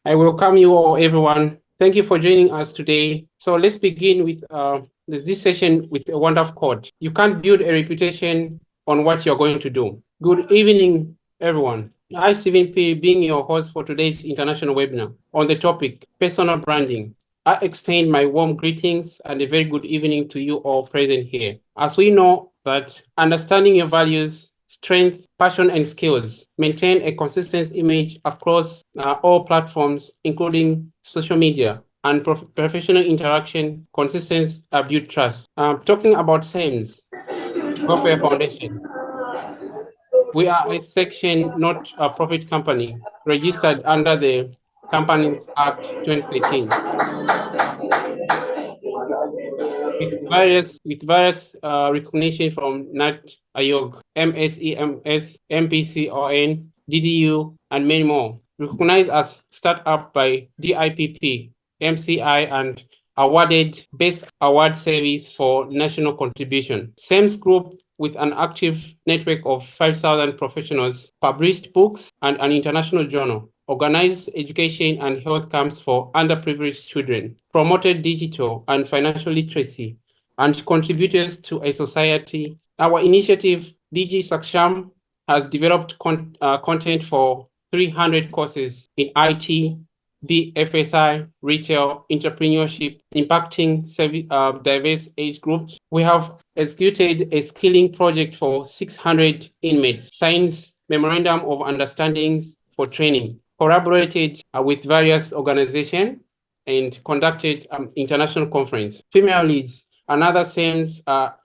I welcome you all, everyone. Thank you for joining us today. So let's begin with this session with a wonderful quote. You can't build a reputation on what you're going to do. Good evening, everyone. I'm Stephen P., being your host for today's international webinar on the topic personal branding. I extend my warm greetings and a very good evening to you all present here. As we know that understanding your values, strengths, passion, and skills, maintain a consistent image across all platforms, including social media and professional interaction, consistency build trust. Talking about SEMS, Software Foundation, we are a section, not a profit company, registered under the Companies Act 2013. With various recognition from NAT Ayog, MSEMS, MPCON, DDU, and many more. Recognized as startup by DIPP, MCI, and awarded Best Award Service for National Contribution. SEMS Group, with an active network of 5,000 professionals, published books and an international journal, organized education and health camps for underprivileged children, promoted digital and financial literacy, and contributors to a society. Our initiative, DG Saksham, has developed content for 300 courses in IT, BFSI, retail, entrepreneurship, impacting diverse age groups. We have executed a skilling project for 600 inmates, signed memorandum of understandings for training, collaborated with various organizations, and conducted international conference. Female Leads, another SEMS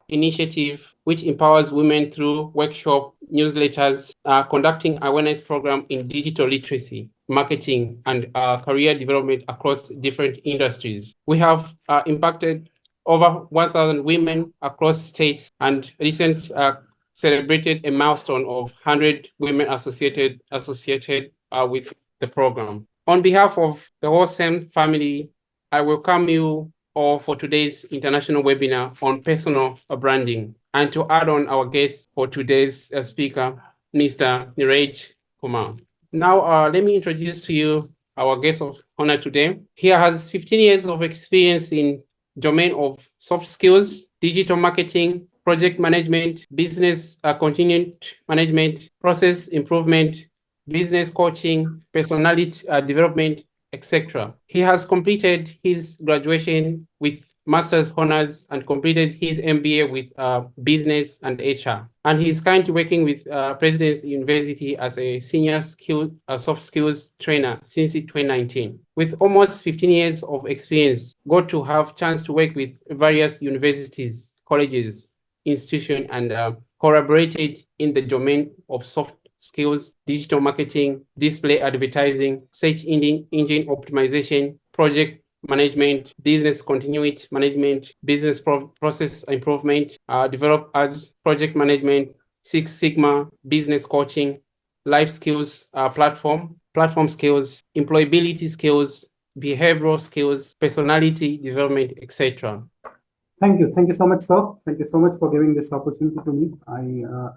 initiative which empowers women through workshop, newsletters, conducting awareness program in digital literacy, marketing, and career development across different industries. We have impacted over 1,000 women across states and recent celebrated a milestone of 100 women associated with the program. On behalf of the whole SEM family, I welcome you all for today's international webinar on personal branding. And to add on our guest for today's speaker, Mr. Niraj Kumar. Now, let me introduce to you our guest of honor today. He has 15 years of experience in domain of soft skills, digital marketing, project management, business continued management, process improvement, business coaching, personality development, etc. He has completed his graduation with master's honors and completed his MBA with business and HR. And he's currently working with President's University as a senior soft skills trainer since 2019. With almost 15 years of experience, got to have chance to work with various universities, colleges, institutions, and collaborated in the domain of soft skills, digital marketing, display advertising, search engine optimization, project management, business continuity management, business process improvement, develop ads, project management, Six Sigma, business coaching, life skills platform skills, employability skills, behavioral skills, personality development, etc. Thank you so much, sir. Thank you so much for giving this opportunity to me. I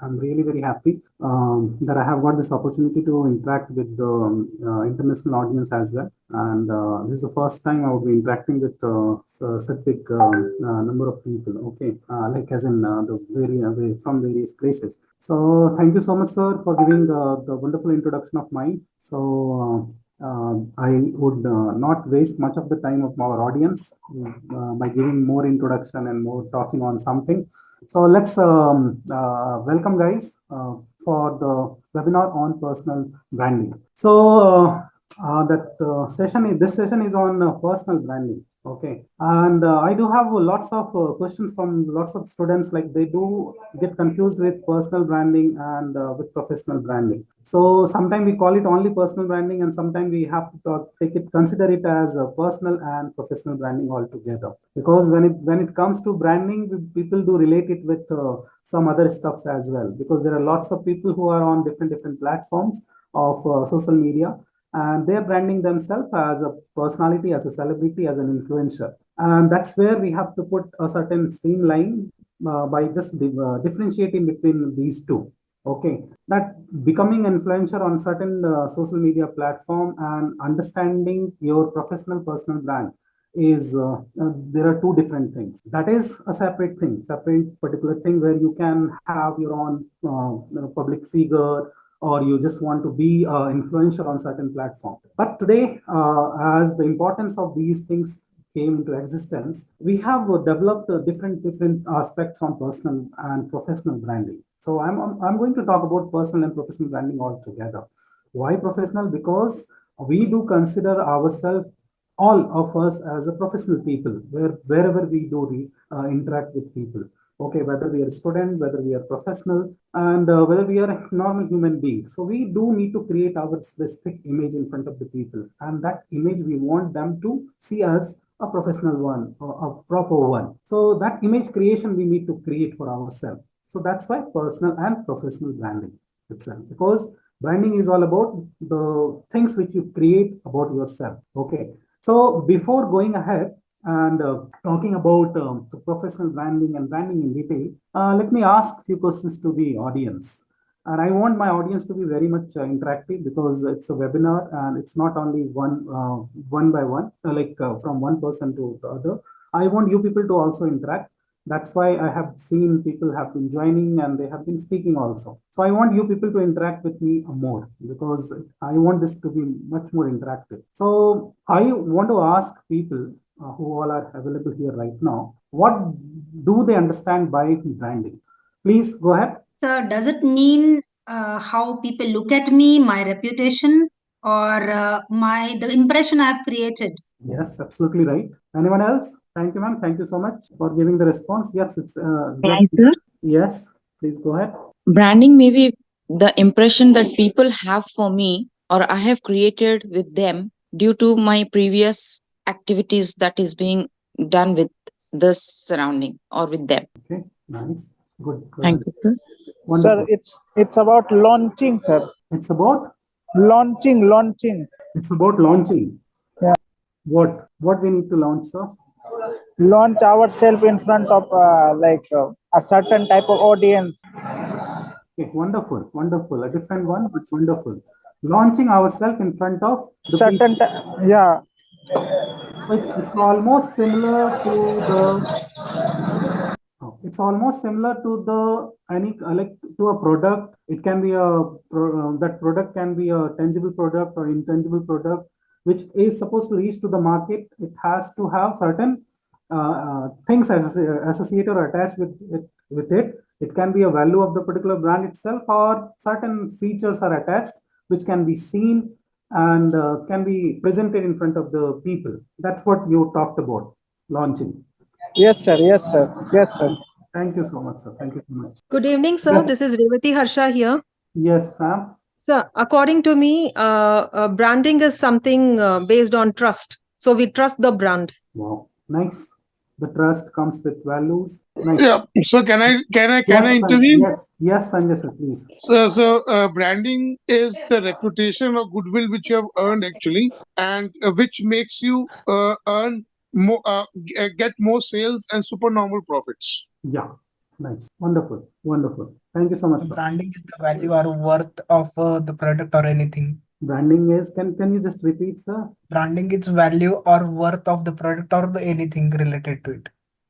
am really very happy that I have got this opportunity to interact with the international audience as well. And this is the first time I will be interacting with such big number of people. Okay, like as in from various places. So thank you so much, sir, for giving the wonderful introduction of mine. So. I would not waste much of the time of our audience by giving more introduction and more talking on something. So let's welcome guys for the webinar on personal branding. So this session is on personal branding. Okay, and I do have lots of questions from lots of students, like they do get confused with personal branding and with professional branding. So sometimes we call it only personal branding, and sometimes we have to consider it as a personal and professional branding altogether. Because when it comes to branding, people do relate it with some other stuffs as well. Because there are lots of people who are on different platforms of social media, and they're branding themselves as a personality, as a celebrity, as an influencer. And that's where we have to put a certain streamline by just differentiating between these two. Okay, that becoming influencer on certain social media platform and understanding your professional personal brand is there are two different things. That is a separate thing, separate particular thing where you can have your own public figure, or you just want to be influencer on certain platform. But today, as the importance of these things came into existence, we have developed different aspects on personal and professional branding. So I'm going to talk about personal and professional branding all together. Why professional? Because we do consider ourselves, all of us, as a professional people, wherever we do interact with people. Okay, whether we are a student, whether we are professional, and whether we are a normal human being. So we do need to create our specific image in front of the people, and that image we want them to see as a professional one or a proper one. So that image creation we need to create for ourselves. So that's why personal and professional branding itself, because branding is all about the things which you create about yourself. Okay. So before going ahead and talking about the professional branding and branding in detail, let me ask a few questions to the audience. And I want my audience to be very much interactive, because it's a webinar and it's not only one by one, from one person to the other. I want you people to also interact. That's why I have seen people have been joining and they have been speaking also. So I want you people to interact with me more, because I want this to be much more interactive. So I want to ask people who all are available here right now, what do they understand by branding? Please go ahead. So, does it mean how people look at me, my reputation, or my the impression I have created? Yes, absolutely right. Anyone else? Thank you, ma'am. Thank you so much for giving the response. Yes, it's Right, exactly. sir. Yes, please go ahead. Branding may be the impression that people have for me or I have created with them due to my previous activities that is being done with the surrounding or with them. Okay, nice. Good, good. Thank you, sir. Wonderful. Sir, it's about launching, sir. It's about Launching. it's about launching. Yeah. What we need to launch, sir? Launch ourselves in front of a certain type of audience. Okay, wonderful, wonderful. A different one, but wonderful. Launching ourselves in front of the people. Yeah. It's almost similar to the it's almost similar to the any like to a product. It can be a that product can be a tangible product or intangible product, which is supposed to reach to the market. It has to have certain things associated or attached with it. It can be a value of the particular brand itself, or certain features are attached which can be seen and can be presented in front of the people. That's what you talked about, launching. Yes, sir. Yes, sir. Yes, sir. Thank you so much, sir. Thank you so much. Good evening, sir. Yes, This is Revati Harsha here. yes, ma'am. Sir, according to me, branding is something based on trust. So we trust the brand. Wow, nice. The trust comes with values. Nice. Yeah. So can I Yes, intervene? yes, Sanjay, sir, please. So branding is the reputation or goodwill which you have earned actually, and which makes you earn more, get more sales and supernormal profits. Yeah, nice. Wonderful, wonderful. Thank you so much, sir. Branding is the value or worth of the product or anything. Branding is, can you just repeat, sir? Branding is value or worth of the product or the anything related to it.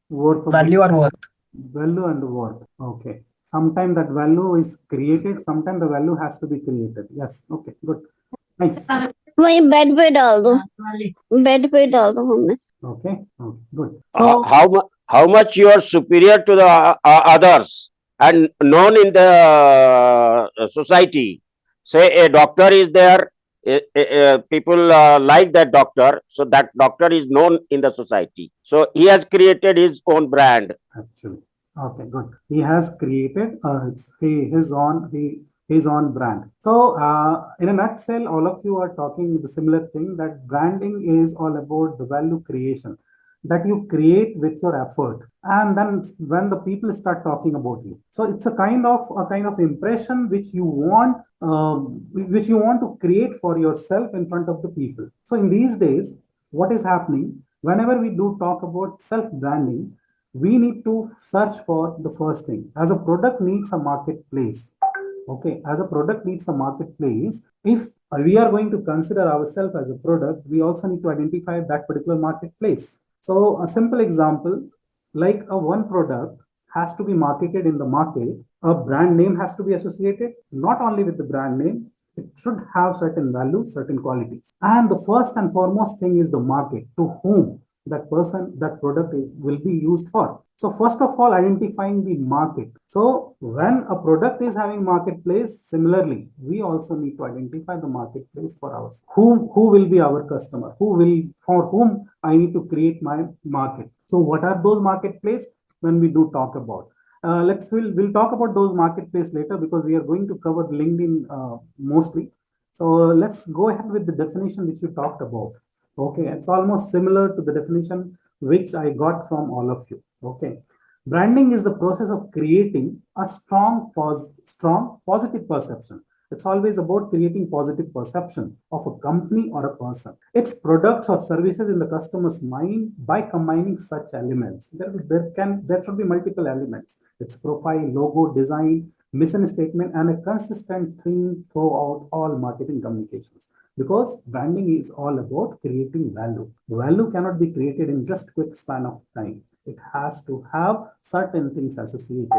Worth of the Value or worth. value and worth. Okay. Sometimes that value is created, sometimes the value has to be created. Yes, okay, good. Nice. वही bed पे डाल दो bed पे डाल दो हमने Okay, okay, good. So, How much you are superior to the others and known in the society. Say a doctor is there, people like that doctor, so that doctor is known in the society. So he has created his own brand. actually, okay, good. He has created his own brand. So, in a nutshell, all of you are talking the similar thing, that branding is all about the value creation that you create with your effort, and then when the people start talking about you, so it's a kind of impression which you want to create for yourself in front of the people. So in these days, what is happening, whenever we do talk about self branding, we need to search for the first thing, as a product needs a marketplace. Okay, as a product needs a marketplace, if we are going to consider ourselves as a product, we also need to identify that particular marketplace. So a simple example, like a one product has to be marketed in the market, a brand name has to be associated, not only with the brand name, it should have certain values, certain qualities. And the first and foremost thing is the market, to whom that person, that product is will be used for. So first of all, identifying the market. So when a product is having marketplace, similarly, we also need to identify the marketplace for us. Who will be our customer? For whom I need to create my market? So what are those marketplace when we do talk about? We'll talk about those marketplace later because we are going to cover LinkedIn mostly. So let's go ahead with the definition which you talked about. Okay, it's almost similar to the definition which I got from all of you. Okay, branding is the process of creating a strong positive perception. It's always about creating positive perception of a company or a person, its products or services in the customer's mind by combining such elements. There should be multiple elements. Its profile, logo, design, mission statement, and a consistent theme throughout all marketing communications. Because branding is all about creating value. Value cannot be created in just quick span of time. It has to have certain things associated.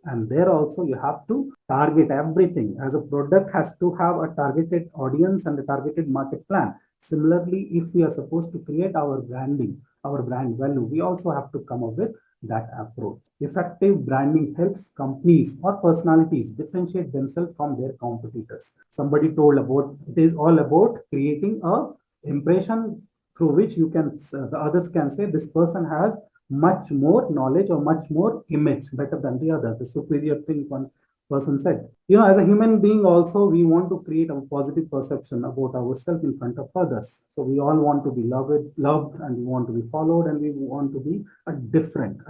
And there also you have to target everything. As a product has to have a targeted audience and a targeted market plan. Similarly, if we are supposed to create our branding, our brand value, we also have to come up with that approach. Effective branding helps companies or personalities differentiate themselves from their competitors. Somebody told about it is all about creating a impression through which you can the others can say this person has much more knowledge or much more image better than the other, the superior thing one person said. As a human being also, we want to create a positive perception about ourselves in front of others. So we all want to be loved, and we want to be followed, and we want to be a different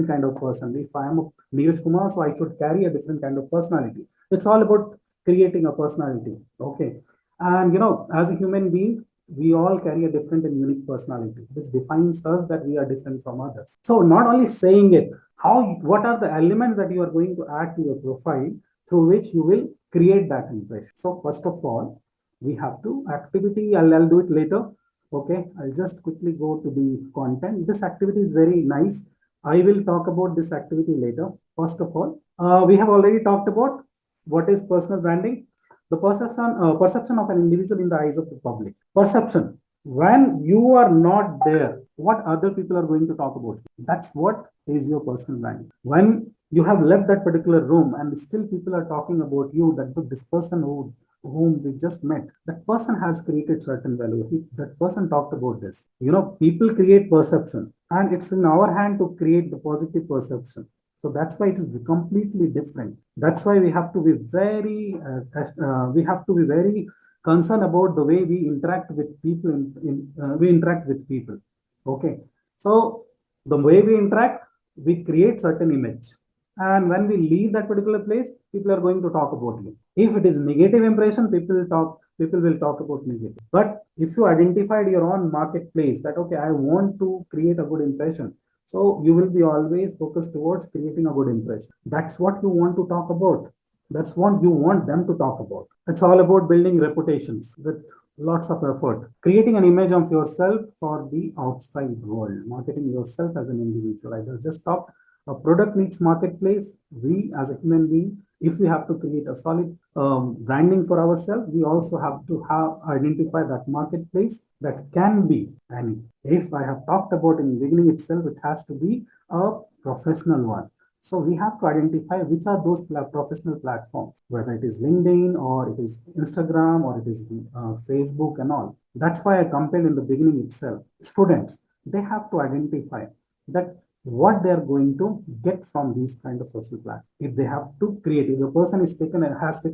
kind of person. If I am a Neeraj Kumar, so I should carry a different kind of personality. It's all about creating a personality. Okay. And as a human being, we all carry a different and unique personality, which defines us that we are different from others. So not only saying it, what are the elements that you are going to add to your profile through which you will create that impression? So first of all, we have to activity. I'll do it later. Okay, I'll just quickly go to the content. This activity is very nice. I will talk about this activity later. First of all, we have already talked about what is personal branding. The perception of an individual in the eyes of the public. Perception. When you are not there, what other people are going to talk about? That's what is your personal brand. When you have left that particular room and still people are talking about you, that this person whom we just met, that person has created certain value. That person talked about this. People create perception, and it's in our hand to create the positive perception. So that's why it is completely different. That's why we have to be very concerned about the way we interact with people. We interact with people. Okay. So the way we interact, we create certain image. And when we leave that particular place, people are going to talk about you. If it is negative impression, people will talk about negative. But if you identified your own marketplace that, okay, I want to create a good impression. So you will be always focused towards creating a good impression. That's what you want to talk about. That's what you want them to talk about. It's all about building reputations with lots of effort. Creating an image of yourself for the outside world. Marketing yourself as an individual. I just talked. A product needs marketplace. We as a human being, if we have to create a solid branding for ourselves, we also have to identify that marketplace that can be any. If I have talked about in the beginning itself, it has to be a professional one. So we have to identify which are those professional platforms, whether it is LinkedIn or it is Instagram or it is Facebook and all. That's why I compared in the beginning itself. Students, they have to identify that what they are going to get from these kind of social platforms. If they have to create, if the person has taken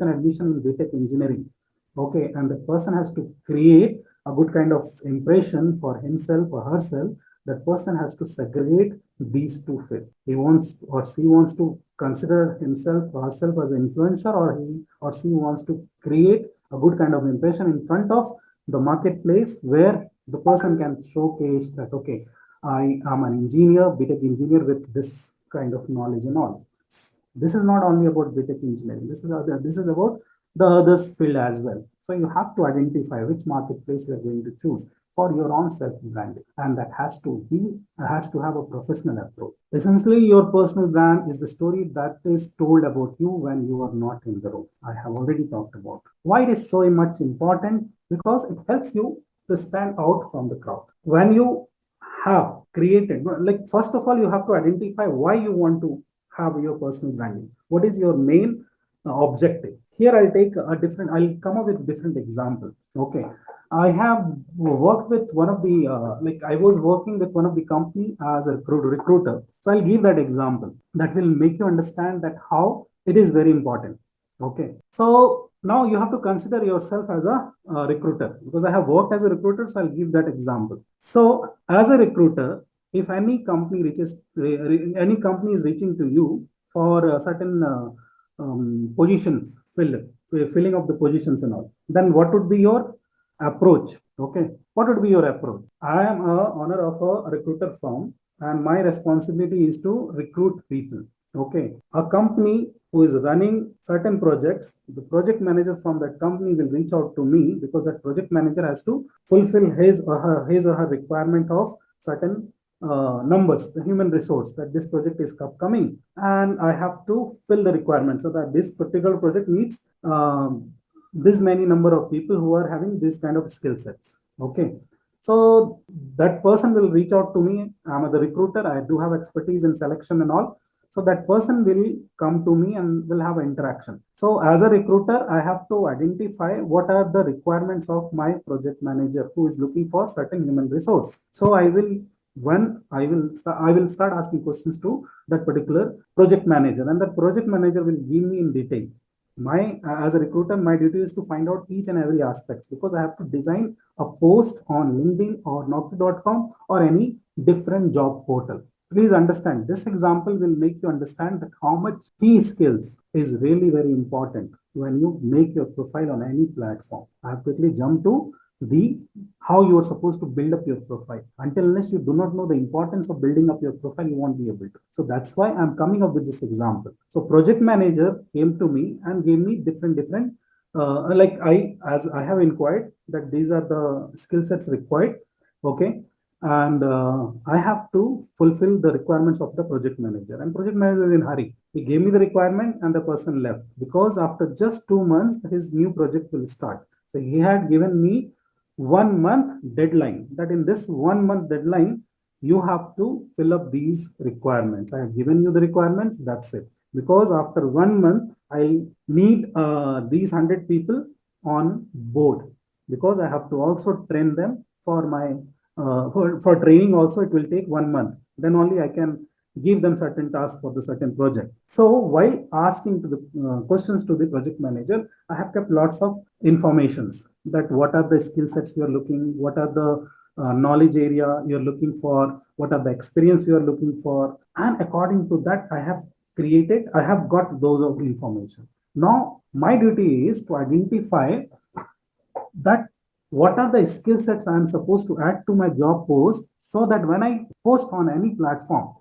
admission in BTech engineering, okay, and the person has to create a good kind of impression for himself or herself, that person has to segregate these two fields. He wants or she wants to consider himself or herself as an influencer, or he or she wants to create a good kind of impression in front of the marketplace where the person can showcase that, okay, I am an engineer, BTech engineer with this kind of knowledge and all. This is not only about BTech engineering. This is about the others field as well. So you have to identify which marketplace you are going to choose for your own self-branding, and that has to have a professional approach. Essentially, your personal brand is the story that is told about you when you are not in the room. I have already talked about why it is so much important, because it helps you to stand out from the crowd. When you have created, like, first of all, you have to identify why you want to have your personal branding. What is your main objective? Here I'll come up with different example. Okay, I have worked with one of the I was working with one of the company as a recruiter. So I'll give that example that will make you understand that how it is very important. Okay, so now you have to consider yourself as a recruiter, because I have worked as a recruiter. So I'll give that example. So as a recruiter, if any company is reaching to you for certain positions filling of the positions and all, then what would be your approach? Okay, what would be your approach? I am a owner of a recruiter firm, and my responsibility is to recruit people. Okay, a company who is running certain projects, the project manager from that company will reach out to me, because that project manager has to fulfill his or her requirement of certain numbers, the human resource, that this project is upcoming, and I have to fill the requirement so that this particular project needs this many number of people who are having this kind of skill sets. Okay, so that person will reach out to me. I'm the recruiter. I do have expertise in selection and all. So that person will come to me and will have an interaction. So as a recruiter, I have to identify what are the requirements of my project manager who is looking for certain human resource. So I will start asking questions to that particular project manager, and that project manager will give me in detail. As a recruiter, my duty is to find out each and every aspect, because I have to design a post on LinkedIn or Naukri.com or any different job portal. Please understand, this example will make you understand that how much key skills is really very important when you make your profile on any platform. I have quickly jumped to the how you are supposed to build up your profile. Until unless you do not know the importance of building up your profile, you won't be able to. So that's why I'm coming up with this example. So project manager came to me and gave me different as I have inquired that these are the skill sets required. Okay, and I have to fulfill the requirements of the project manager. And project manager is in hurry. He gave me the requirement and the person left, because after just 2 months his new project will start. So he had given me 1 month deadline, that in this 1 month deadline you have to fill up these requirements. I have given you the requirements, that's it. Because after 1 month I need these 100 people on board, because I have to also train them for my for training. Also it will take 1 month, then only I can give them certain tasks for the certain project. So while asking to the questions to the project manager, I have kept lots of informations, that what are the skill sets you are looking, what are the knowledge area you're looking for, what are the experience you are looking for, and according to that I have got those of information. Now my duty is to identify that what are the skill sets I am supposed to add to my job post, so that when I post on any platform,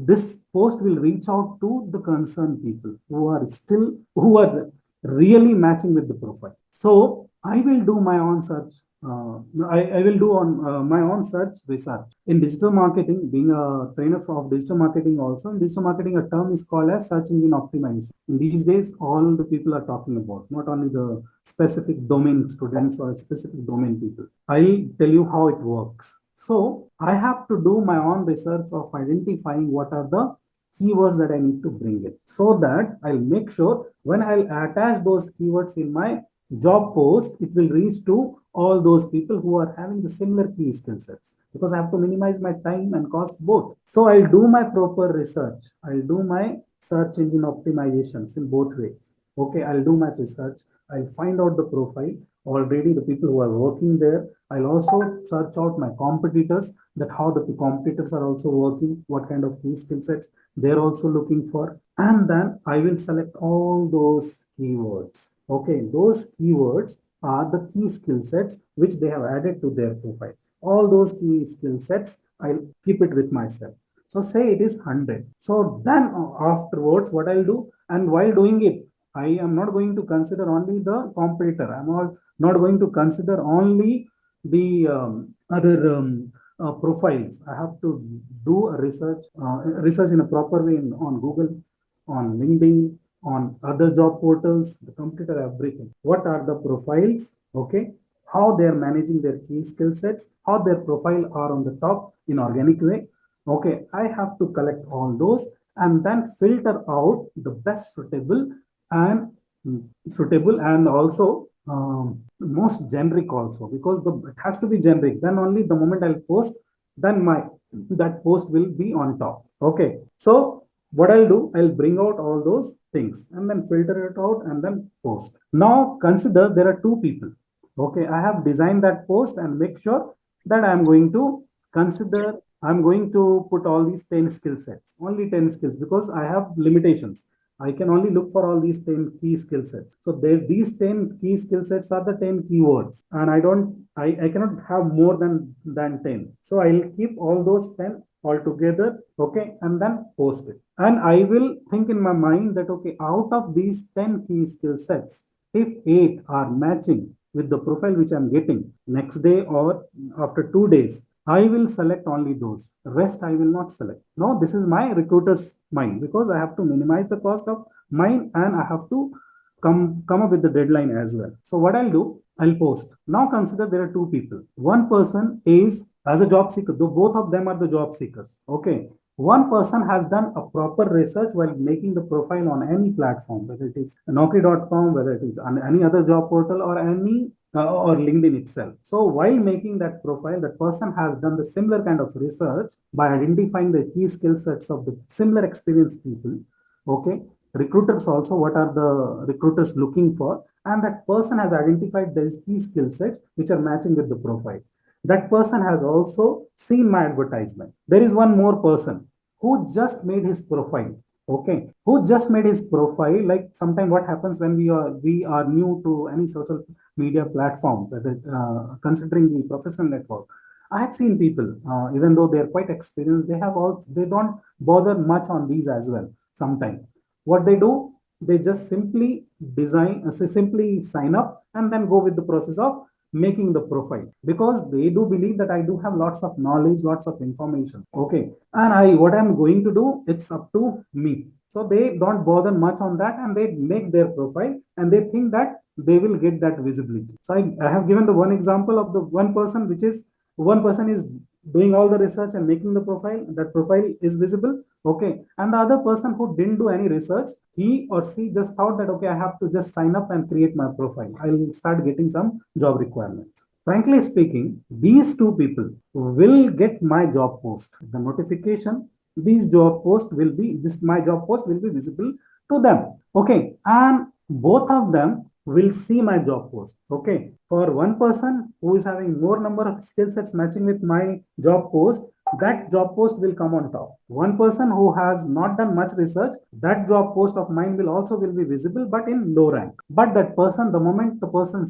this post will reach out to the concerned people who are really matching with the profile. So I will do my own search. I will do on my own search research in digital marketing. Being a trainer of digital marketing, also in digital marketing, a term is called as search engine optimization. In these days, all the people are talking about, not only the specific domain students or specific domain people. I'll tell you how it works. So I have to do my own research of identifying what are the keywords that I need to bring in, so that I'll make sure when I'll attach those keywords in my job post, it will reach to all those people who are having the similar key skill sets, because I have to minimize my time and cost both. So I'll do my proper research. I'll do my search engine optimizations in both ways. Okay, I'll do my research. I'll find out the profile, already the people who are working there. I'll also search out my competitors, that how the competitors are also working, what kind of key skill sets they're also looking for. And then I will select all those keywords. Okay, those keywords are the key skill sets which they have added to their profile. All those key skill sets, I'll keep it with myself. So say it is 100. So then afterwards, what I'll do, and while doing it, I am not going to consider only the competitor. Not going to consider only the other profiles. I have to do a research in a proper way on Google, on LinkedIn, on other job portals, the competitor, everything. What are the profiles? Okay, how they are managing their key skill sets, how their profile are on the top in organic way. Okay, I have to collect all those and then filter out the best and suitable and also most generic also, because it has to be generic. Then only the moment I'll post, then that post will be on top. Okay, so what I'll do, I'll bring out all those things and then filter it out and then post. Now consider there are two people. Okay, I have designed that post and make sure that I'm going to put all these 10 skill sets, only 10 skills, because I have limitations. I can only look for all these 10 key skill sets. So these 10 key skill sets are the 10 keywords, and I cannot have more than 10. So I'll keep all those 10 all together, okay, and then post it. And I will think in my mind that, okay, out of these 10 key skill sets, if 8 are matching with the profile which I'm getting next day or after 2 days, I will select only those. Rest I will not select. Now this is my recruiter's mind, because I have to minimize the cost of mine and I have to come up with the deadline as well. So what I'll do, I'll post. Now consider there are two people. One person is as a job seeker, though both of them are the job seekers. Okay. One person has done a proper research while making the profile on any platform, whether it is Naukri.com, whether it is on any other job portal or or LinkedIn itself. So while making that profile, that person has done the similar kind of research by identifying the key skill sets of the similar experienced people. Okay. Recruiters also, what are the recruiters looking for? And that person has identified these key skill sets which are matching with the profile. That person has also seen my advertisement. There is one more person who just made his profile. Okay, who just made his profile. Like sometimes what happens when we are new to any social media platform, whether considering the professional network, I have seen people, even though they are quite experienced, they don't bother much on these as well. Sometimes what they do, they just simply simply sign up and then go with the process of making the profile, because they do believe that I do have lots of knowledge, lots of information. Okay, and what I'm going to do, it's up to me. So they don't bother much on that and they make their profile and they think that they will get that visibility. So I have given the one example of the one person is doing all the research and making the profile. That profile is visible. Okay, and the other person who didn't do any research, he or she just thought that, okay, I have to just sign up and create my profile, I'll start getting some job requirements. Frankly speaking, these two people will get my job post, the notification. My job post will be visible to them. Okay, and both of them will see my job post. Okay, for one person who is having more number of skill sets matching with my job post, that job post will come on top. One person who has not done much research, that job post of mine will be visible, but in low rank. But that person, the moment the person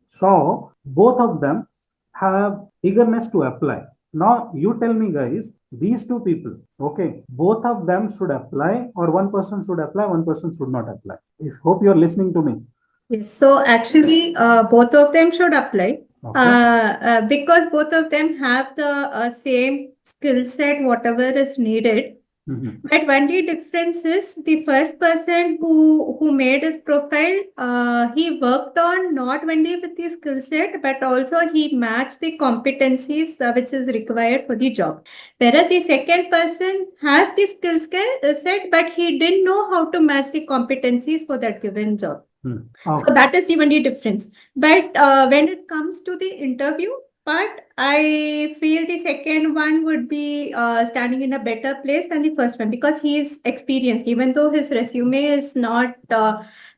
saw, both of them have eagerness to apply. Now you tell me, guys, these two people, okay, both of them should apply, or one person should apply, one person should not apply. Hope you're listening to me. Yes, so actually, both of them should apply. Okay. Because both of them have the same skill set, whatever is needed. But only difference is the first person who made his profile, he worked on not only with the skill set, but also he matched the competencies which is required for the job. Whereas the second person has the skill set, but he didn't know how to match the competencies for that given job. So that is the only difference. But when it comes to the interview part, I feel the second one would be standing in a better place than the first one, because he is experienced. Even though his resume is not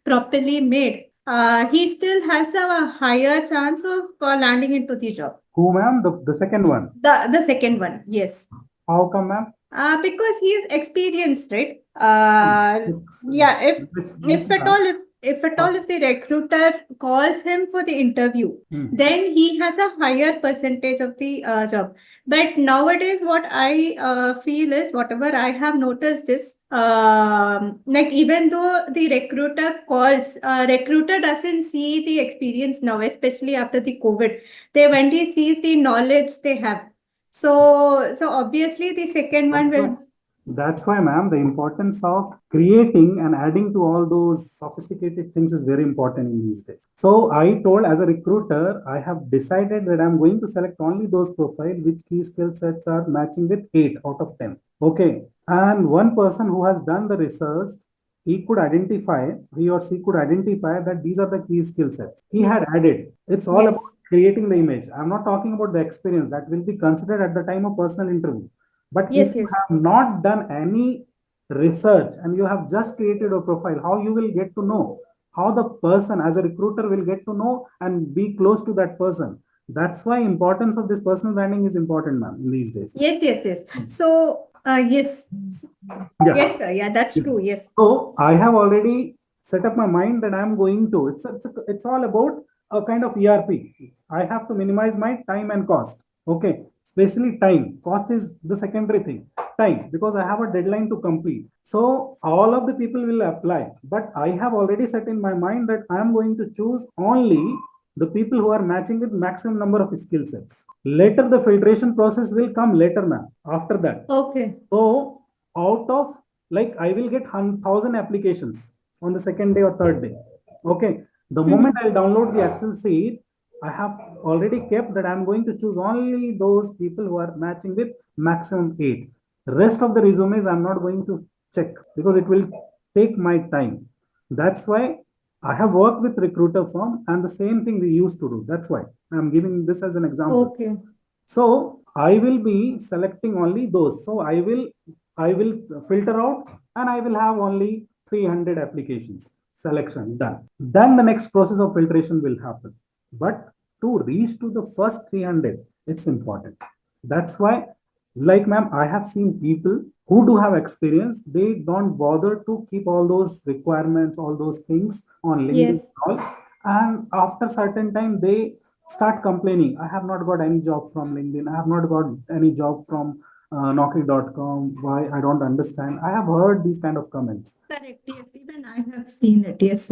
properly made, he still has a higher chance of landing into the job. Who, ma'am? The second one? The second one, yes. How come, ma'am? Because he is experienced, right? Yeah, if at all, if at all, if the recruiter calls him for the interview, then he has a higher percentage of the job. But nowadays, what I feel is, whatever I have noticed is, like even though the recruiter calls, recruiter doesn't see the experience now, especially after the COVID. They only sees the knowledge they have. So obviously the second one will. That's why, ma'am, the importance of creating and adding to all those sophisticated things is very important in these days. So I told, as a recruiter, I have decided that I'm going to select only those profiles which key skill sets are matching with 8 out of 10. Okay. And one person who has done the research, he or she could identify that these are the key skill sets. He had added. It's all about creating the image. I'm not talking about the experience that will be considered at the time of personal interview. But if you have not done any research and you have just created a profile, how you will get to know? How the person as a recruiter will get to know and be close to that person? That's why importance of this personal branding is important, ma'am, in these days. Yes. So, yes. Yes, sir. Yeah, that's true. Yes. So I have already set up my mind that I'm going to. It's all about a kind of ERP. I have to minimize my time and cost. Okay, especially time. Cost is the secondary thing. Time, because I have a deadline to complete. So all of the people will apply, but I have already set in my mind that I am going to choose only the people who are matching with maximum number of skill sets. Later, the filtration process will come later, ma'am. After that. Okay. So out of, like, I will get 1,000 applications on the second day or third day. Okay. The moment I'll download the Excel sheet, I have already kept that I'm going to choose only those people who are matching with maximum 8. Rest of the resumes I'm not going to check because it will take my time. That's why I have worked with recruiter firm and the same thing we used to do. That's why I'm giving this as an example. Okay. So I will be selecting only those. So I will filter out and I will have only 300 applications. Selection done. Then the next process of filtration will happen. But to reach to the first 300, it's important. That's why, like, ma'am, I have seen people who do have experience. They don't bother to keep all those requirements, all those things on LinkedIn. And after certain time, they start complaining. I have not got any job from LinkedIn. I have not got any job from Naukri.com. Why? I don't understand. I have heard these kind of comments. Correct. Yes, even I have seen it. Yes.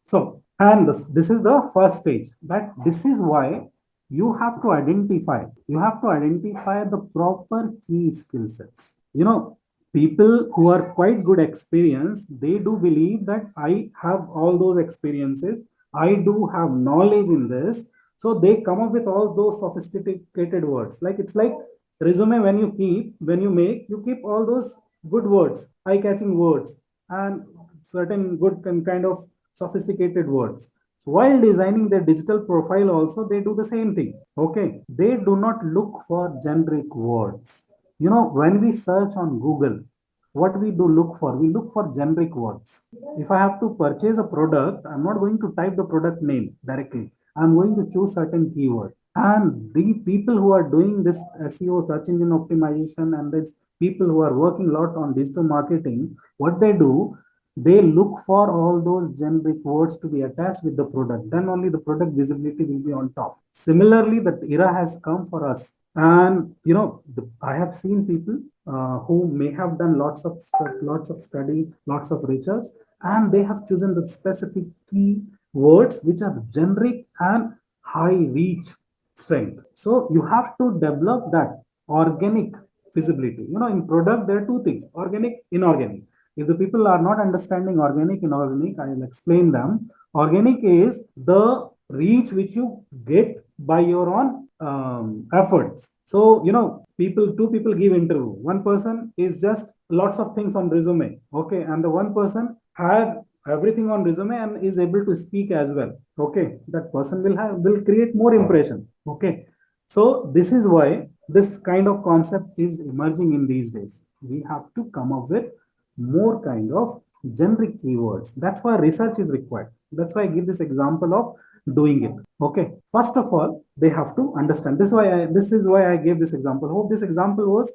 So, and this is the first stage. That this is why you have to identify the proper key skill sets. People who are quite good experienced, they do believe that I have all those experiences. I do have knowledge in this. So they come up with all those sophisticated words. Like, it's like resume when you keep all those good words, eye-catching words, and certain good kind of sophisticated words. So while designing their digital profile also, they do the same thing. Okay. They do not look for generic words. When we search on Google, what we do look for? We look for generic words. If I have to purchase a product, I'm not going to type the product name directly. I'm going to choose certain keyword. And the people who are doing this SEO, search engine optimization, and these people who are working a lot on digital marketing, what they do, they look for all those generic words to be attached with the product. Then only the product visibility will be on top. Similarly, that era has come for us. And I have seen people who may have done lots of study, lots of research, and they have chosen the specific key words which are generic and high reach strength. So you have to develop that organic visibility. In product, there are two things: organic, inorganic. If the people are not understanding organic, inorganic, I will explain them. Organic is the reach which you get by your own efforts. So, two people give interview. One person is just lots of things on resume. Okay. And the one person had everything on resume and is able to speak as well. Okay. That person will create more impression. Okay. So this is why this kind of concept is emerging in these days. We have to come up with more kind of generic keywords. That's why research is required. That's why I give this example of doing it. Okay. First of all, they have to understand. This is why I gave this example. Hope this example was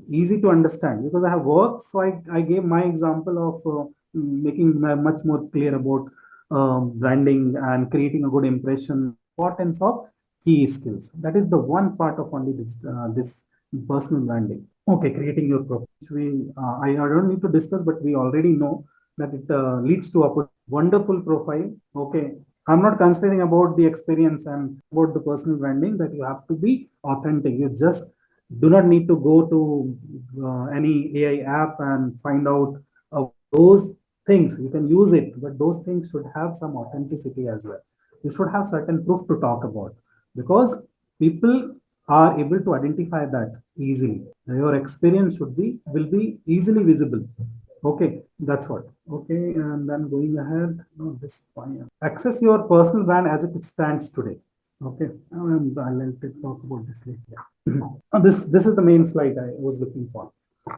easy to understand because I have worked. So I gave my example of making much more clear about branding and creating a good impression, importance of key skills. That is the one part of only this personal branding. Okay, creating your profile. I don't need to discuss, but we already know that it leads to a wonderful profile. Okay, I'm not considering about the experience and about the personal branding, that you have to be authentic. You just do not need to go to any AI app and find out those things. You can use it, but those things should have some authenticity as well. You should have certain proof to talk about, because people are able to identify that easily. Your experience will be easily visible. Okay, that's what. Okay, and then going ahead, this fine. Access your personal brand as it stands today. Okay, I'll talk about this later. Yeah. This is the main slide I was looking for.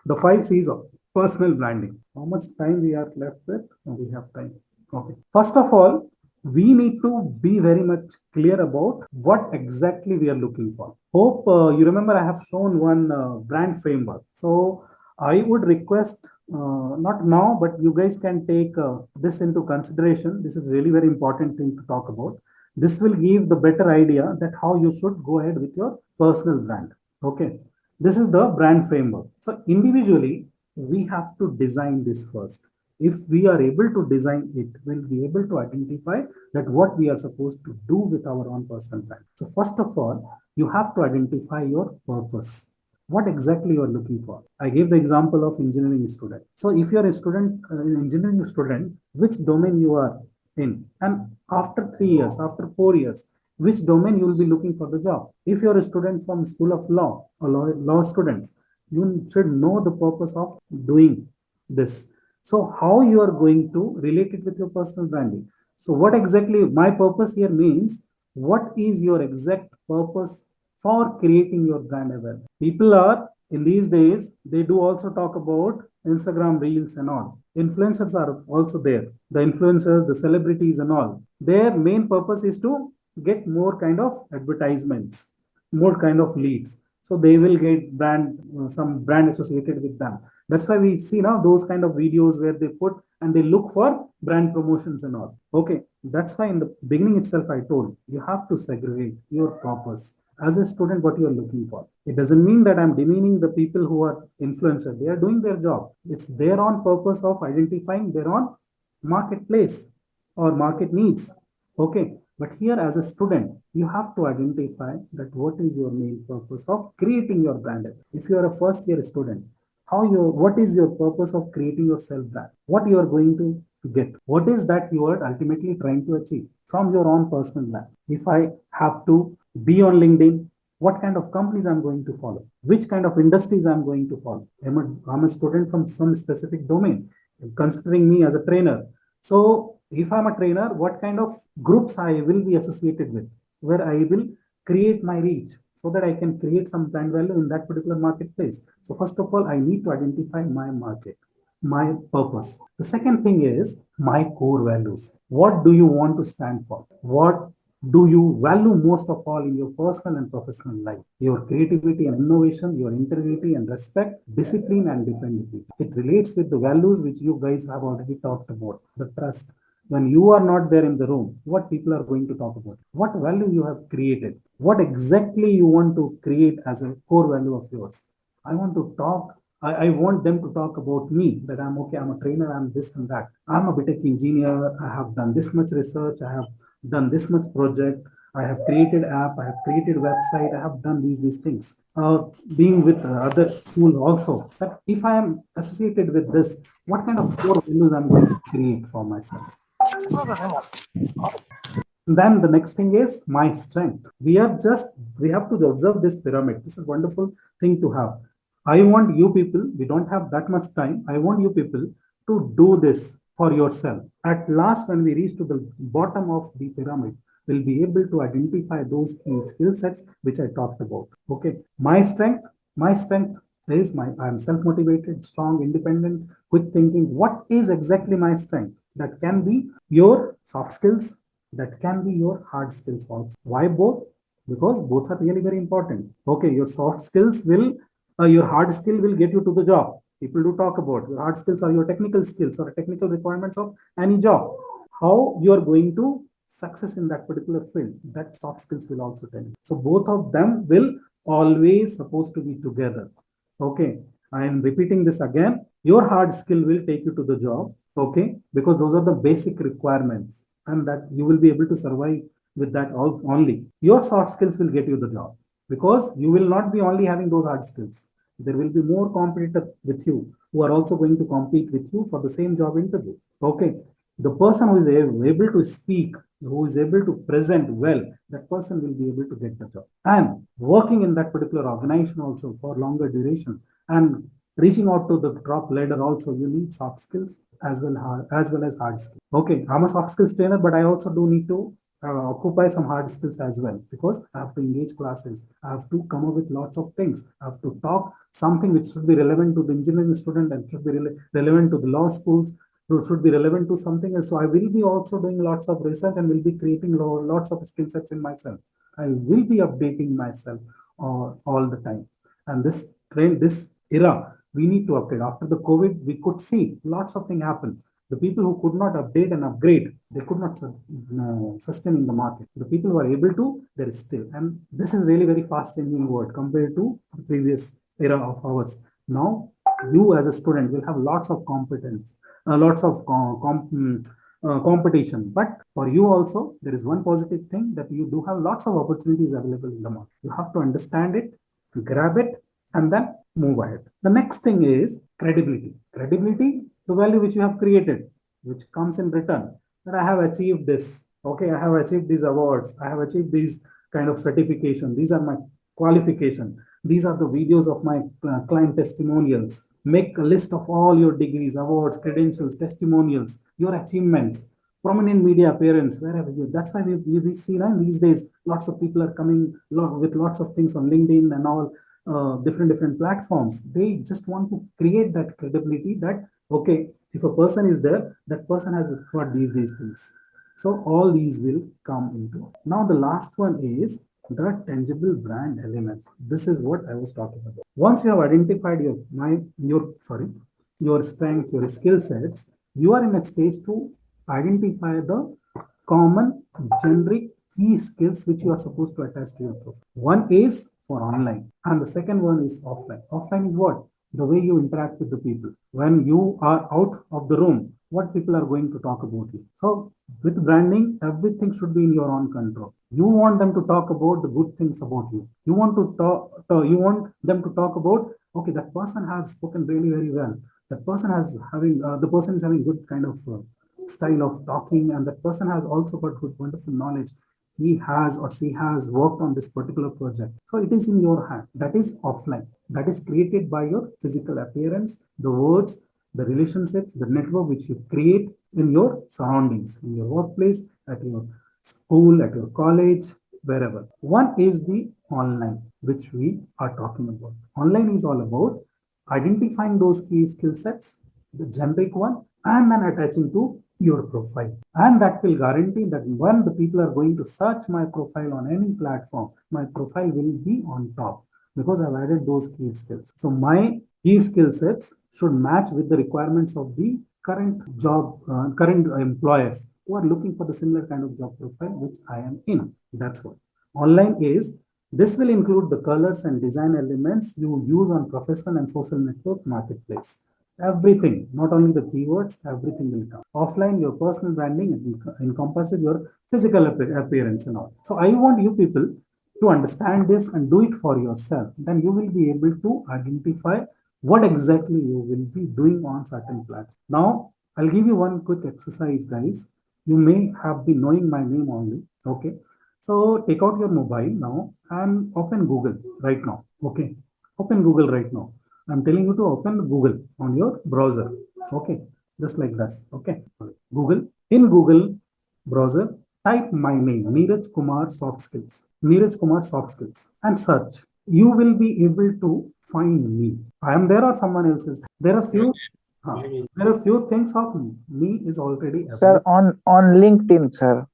The 5 C's of personal branding. How much time we are left with? We have time. Okay. First of all, we need to be very much clear about what exactly we are looking for. Hope you remember I have shown one brand framework. So I would request, not now, but you guys can take this into consideration. This is really very important thing to talk about. This will give the better idea that how you should go ahead with your personal brand. Okay. This is the brand framework. So individually, we have to design this first. If we are able to design it, we'll be able to identify that what we are supposed to do with our own personal brand. So first of all, you have to identify your purpose. What exactly you are looking for. I gave the example of engineering student. So if you are a student, engineering student, which domain you are in, and after 3 years, after 4 years, which domain you will be looking for the job. If you're a student from School of Law or law students, you should know the purpose of doing this. So how you are going to relate it with your personal branding. So what exactly my purpose here means, what is your exact purpose for creating your brand awareness? People are, in these days, they do also talk about Instagram reels and all. Influencers are also there. The influencers, the celebrities and all. Their main purpose is to get more kind of advertisements, more kind of leads. So they will get some brand associated with them. That's why we see now those kind of videos where they put and they look for brand promotions and all. Okay, that's why in the beginning itself I told you have to segregate your purpose. As a student, what you are looking for. It doesn't mean that I'm demeaning the people who are influencers. They are doing their job. It's their own purpose of identifying their own marketplace or market needs. Okay, but here as a student, you have to identify that what is your main purpose of creating your brand. If you are a first year student, what is your purpose of creating your self brand? What you are going to get? What is that you are ultimately trying to achieve from your own personal brand? If I have to be on LinkedIn, what kind of companies I'm going to follow, which kind of industries I'm going to follow. I'm a student from some specific domain, considering me as a trainer. So if I'm a trainer, what kind of groups I will be associated with, where I will create my reach so that I can create some brand value in that particular marketplace. So first of all, I need to identify my market, my purpose. The second thing is my core values. What do you want to stand for? What do you value most of all in your personal and professional life? Your creativity and innovation, your integrity and respect, discipline and dependability. It relates with the values which you guys have already talked about. The trust. When you are not there in the room, what people are going to talk about? What value you have created? What exactly you want to create as a core value of yours? I want to talk. I want them to talk about me, that I'm okay, I'm a trainer, I'm this and that. I'm a BTech engineer, I have done this much research, I have done this much project, I have created app, I have created website, I have done these things. Being with other school also, that if I am associated with this, what kind of core values I'm going to create for myself. Then the next thing is my strength. We have to observe this pyramid. This is a wonderful thing to have. I want you people, we don't have that much time. I want you people to do this for yourself. At last, when we reach to the bottom of the pyramid, we'll be able to identify those key skill sets which I talked about. Okay. My strength is I'm self-motivated, strong, independent, quick thinking. What is exactly my strength? That can be your soft skills, that can be your hard skills also. Why both? Because both are really very important. Okay, your soft skills will, your hard skill will get you to the job. People do talk about your hard skills or your technical skills or technical requirements of any job. How you are going to success in that particular field, that soft skills will also tell you. So both of them will always supposed to be together. Okay, I am repeating this again. Your hard skill will take you to the job. Okay, because those are the basic requirements, and that you will be able to survive with that only. Your soft skills will get you the job, because you will not be only having those hard skills. There will be more competitors with you who are also going to compete with you for the same job interview. Okay, the person who is able to speak, who is able to present well, that person will be able to get the job. And working in that particular organization also for longer duration and reaching out to the top ladder also, you need soft skills as well as hard skills. Okay, I'm a soft skills trainer, but I also do need to occupy some hard skills as well, because I have to engage classes, I have to come up with lots of things, I have to talk something which should be relevant to the engineering student and should be relevant to the law schools, should be relevant to something else. So I will be also doing lots of research and will be creating lots of skill sets in myself. I will be updating myself all the time. And this era, we need to update. After the COVID, we could see lots of things happen. The people who could not update and upgrade, they could not sustain in the market. The people who are able to, there is still. And this is really very fast changing world compared to the previous era of ours. Now, you as a student will have lots of competence, lots of competition. But for you also, there is one positive thing, that you do have lots of opportunities available in the market. You have to understand it, grab it, and then move ahead. The next thing is credibility. Credibility, the value which you have created, which comes in return, that I have achieved this. Okay, I have achieved these awards. I have achieved these kind of certification. These are my qualification. These are the videos of my client testimonials. Make a list of all your degrees, awards, credentials, testimonials, your achievements, prominent media appearance, wherever you. That's why we see now these days lots of people are coming with lots of things on LinkedIn and all different platforms. They just want to create that credibility that, okay, if a person is there, that person has got these things. So all these will come into. Now the last one is the tangible brand elements. This is what I was talking about. Once you have identified your strength, your skill sets, you are in a stage to identify the common generic key skills which you are supposed to attach to your profile. One is for online, and the second one is offline. Offline is what? The way you interact with the people. When you are out of the room, what people are going to talk about you. So with branding, everything should be in your own control. You want them to talk about the good things about you. You want them to talk about, okay, that person has spoken really very well. That person the person is having good kind of style of talking, and that person has also got good, wonderful knowledge. He has or she has worked on this particular project. So it is in your hand. That is offline. That is created by your physical appearance, the words, the relationships, the network which you create in your surroundings, in your workplace, at your school, at your college, wherever. One is the online, which we are talking about. Online is all about identifying those key skill sets, the generic one, and then attaching to your profile. And that will guarantee that when the people are going to search my profile on any platform, my profile will be on top, because I've added those key skills. So my key skill sets should match with the requirements of the current employers who are looking for the similar kind of job profile which I am in. That's what. Online is, this will include the colors and design elements you use on professional and social network marketplace. Everything, not only the keywords, everything will come. Offline, your personal branding encompasses your physical appearance and all. So I want you people to understand this and do it for yourself. Then you will be able to identify what exactly you will be doing on certain platforms. Now, I'll give you one quick exercise, guys. You may have been knowing my name only. Okay. So take out your mobile now and open Google right now. Okay. Open Google right now. I'm telling you to open Google on your browser. Okay. Just like this. Okay. Google. In Google browser, type my name, Neeraj Kumar Soft Skills. Neeraj Kumar Soft Skills, and search. You will be able to find me. I am there or someone else is there. There are few things of me is already available. Sir, on LinkedIn, sir.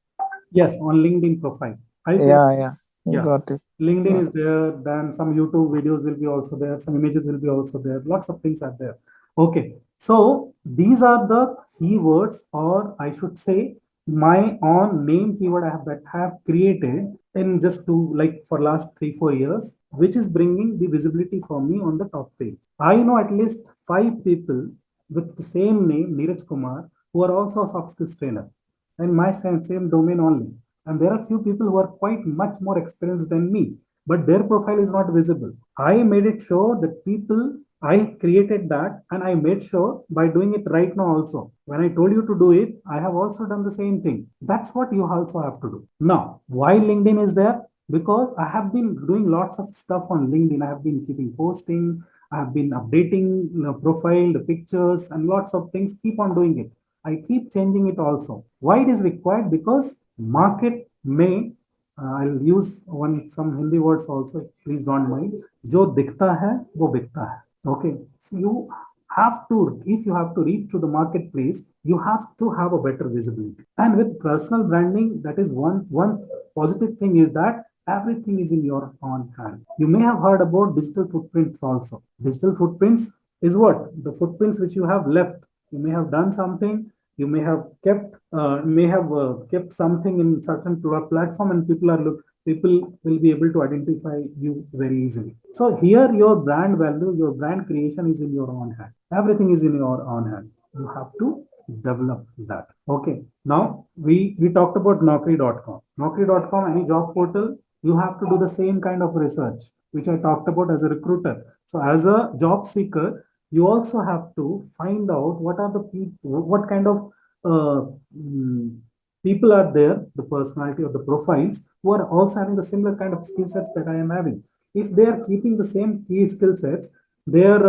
Yes, on LinkedIn profile. Yeah. Yeah. Got it. LinkedIn is there. Then some YouTube videos will be also there. Some images will be also there. Lots of things are there. Okay, so these are the keywords, or I should say, my own name keyword that I have created in just to like for last 3-4 years, which is bringing the visibility for me on the top page. I know at least 5 people with the same name, Neeraj Kumar, who are also a soft skills trainer in my same domain only. And there are few people who are quite much more experienced than me, but their profile is not visible. I made it sure that people, I created that and I made sure by doing it right now also. When I told you to do it, I have also done the same thing. That's what you also have to do. Now, why LinkedIn is there? Because I have been doing lots of stuff on LinkedIn. I have been keeping posting, I have been updating the profile, the pictures, and lots of things. Keep on doing it. I keep changing it also. Why it is required? Because market may, I'll use some Hindi words also, please don't mind. जो दिखता है वो बिकता है. Okay, so you have to, if you have to reach to the marketplace, you have to have a better visibility. And with personal branding, that is one positive thing is that everything is in your own hand. You may have heard about digital footprints also. Digital footprints is what? The footprints which you have left. You may have done something, you may have kept something in certain platform, and people will be able to identify you very easily. So here your brand value, your brand creation is in your own hand. Everything is in your own hand. You have to develop that. Okay. Now we talked about Naukri.com. Naukri.com, any job portal, you have to do the same kind of research which I talked about as a recruiter. So as a job seeker, you also have to find out what are the people, what kind of people are there, the personality or the profiles who are also having the similar kind of skill sets that I am having. If they are keeping the same key skill sets, their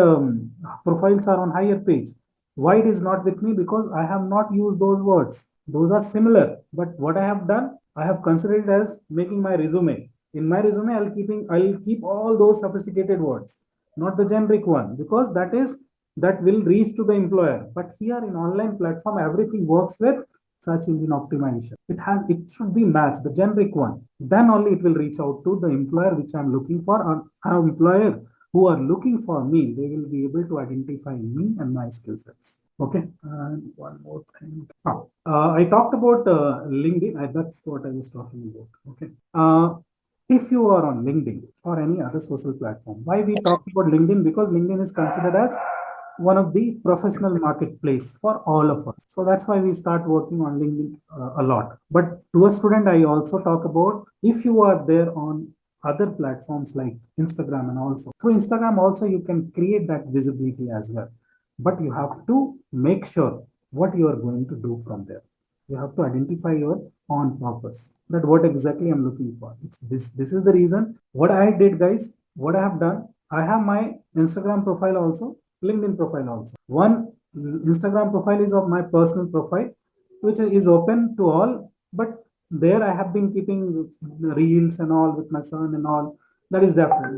profiles are on higher page. Why it is not with me? Because I have not used those words. Those are similar, but what I have done, I have considered it as making my resume. In my resume, I'll keep all those sophisticated words, not the generic one, because that will reach to the employer. But here in online platform, everything works with search engine optimization. It should be matched, the generic one. Then only it will reach out to the employer which I'm looking for, or an employer who are looking for me. They will be able to identify me and my skill sets. Okay, and one more thing. I talked about LinkedIn. That's what I was talking about. Okay. If you are on LinkedIn or any other social platform, why we talk about LinkedIn? Because LinkedIn is considered as one of the professional marketplace for all of us. So that's why we start working on LinkedIn a lot. But to a student, I also talk about if you are there on other platforms like Instagram, and also through Instagram also you can create that visibility as well. But you have to make sure what you are going to do from there. You have to identify your own purpose, that what exactly I'm looking for. This is the reason what I did, guys. What I have done, I have my Instagram profile also, LinkedIn profile also. One Instagram profile is of my personal profile, which is open to all, but there I have been keeping reels and all with my son and all. That is